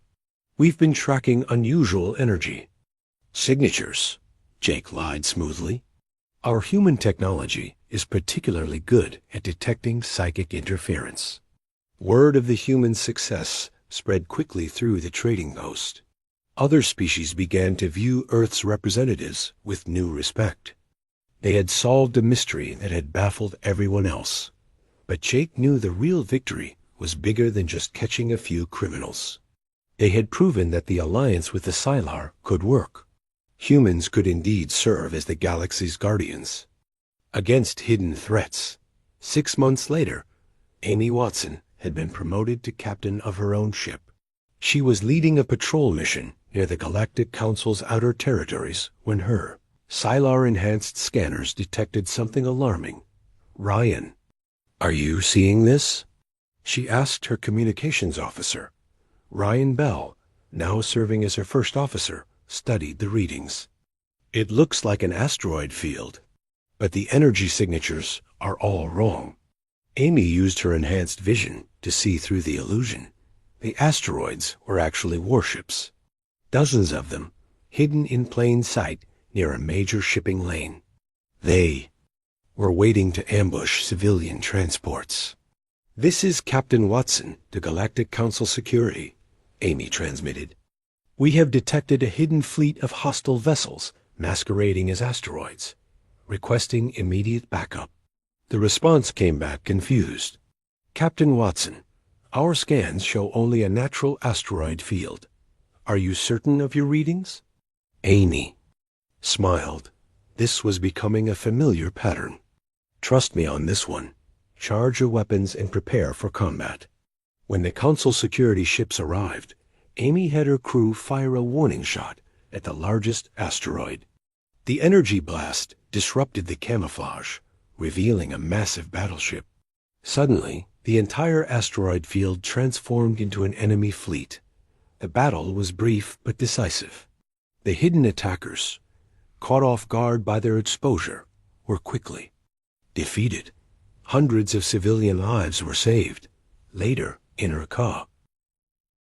"We've been tracking unusual energy signatures," Jake lied smoothly. "Our human technology is particularly good at detecting psychic interference." Word of the human success spread quickly through the trading post. Other species began to view Earth's representatives with new respect. They had solved a mystery that had baffled everyone else. But Jake knew the real victory was bigger than just catching a few criminals. They had proven that the alliance with the Sylar could work. Humans could indeed serve as the galaxy's guardians against hidden threats. 6 months later, Amy Watson had been promoted to captain of her own ship. She was leading a patrol mission near the Galactic Council's outer territories when her Sylar-enhanced scanners detected something alarming. "Ryan, are you seeing this?" she asked her communications officer. Ryan Bell, now serving as her first officer, studied the readings. "It looks like an asteroid field, but the energy signatures are all wrong." Amy used her enhanced vision to see through the illusion. The asteroids were actually warships. Dozens of them, hidden in plain sight near a major shipping lane. They were waiting to ambush civilian transports. "This is Captain Watson to Galactic Council Security," Amy transmitted. "We have detected a hidden fleet of hostile vessels masquerading as asteroids, requesting immediate backup." The response came back confused. "Captain Watson, our scans show only a natural asteroid field. Are you certain of your readings?" Amy smiled. This was becoming a familiar pattern. "Trust me on this one. Charge your weapons and prepare for combat." When the Council security ships arrived, Amy had her crew fire a warning shot at the largest asteroid. The energy blast disrupted the camouflage, revealing a massive battleship. Suddenly, the entire asteroid field transformed into an enemy fleet. The battle was brief but decisive. The hidden attackers, caught off guard by their exposure, were quickly defeated. Hundreds of civilian lives were saved. Later, in her car,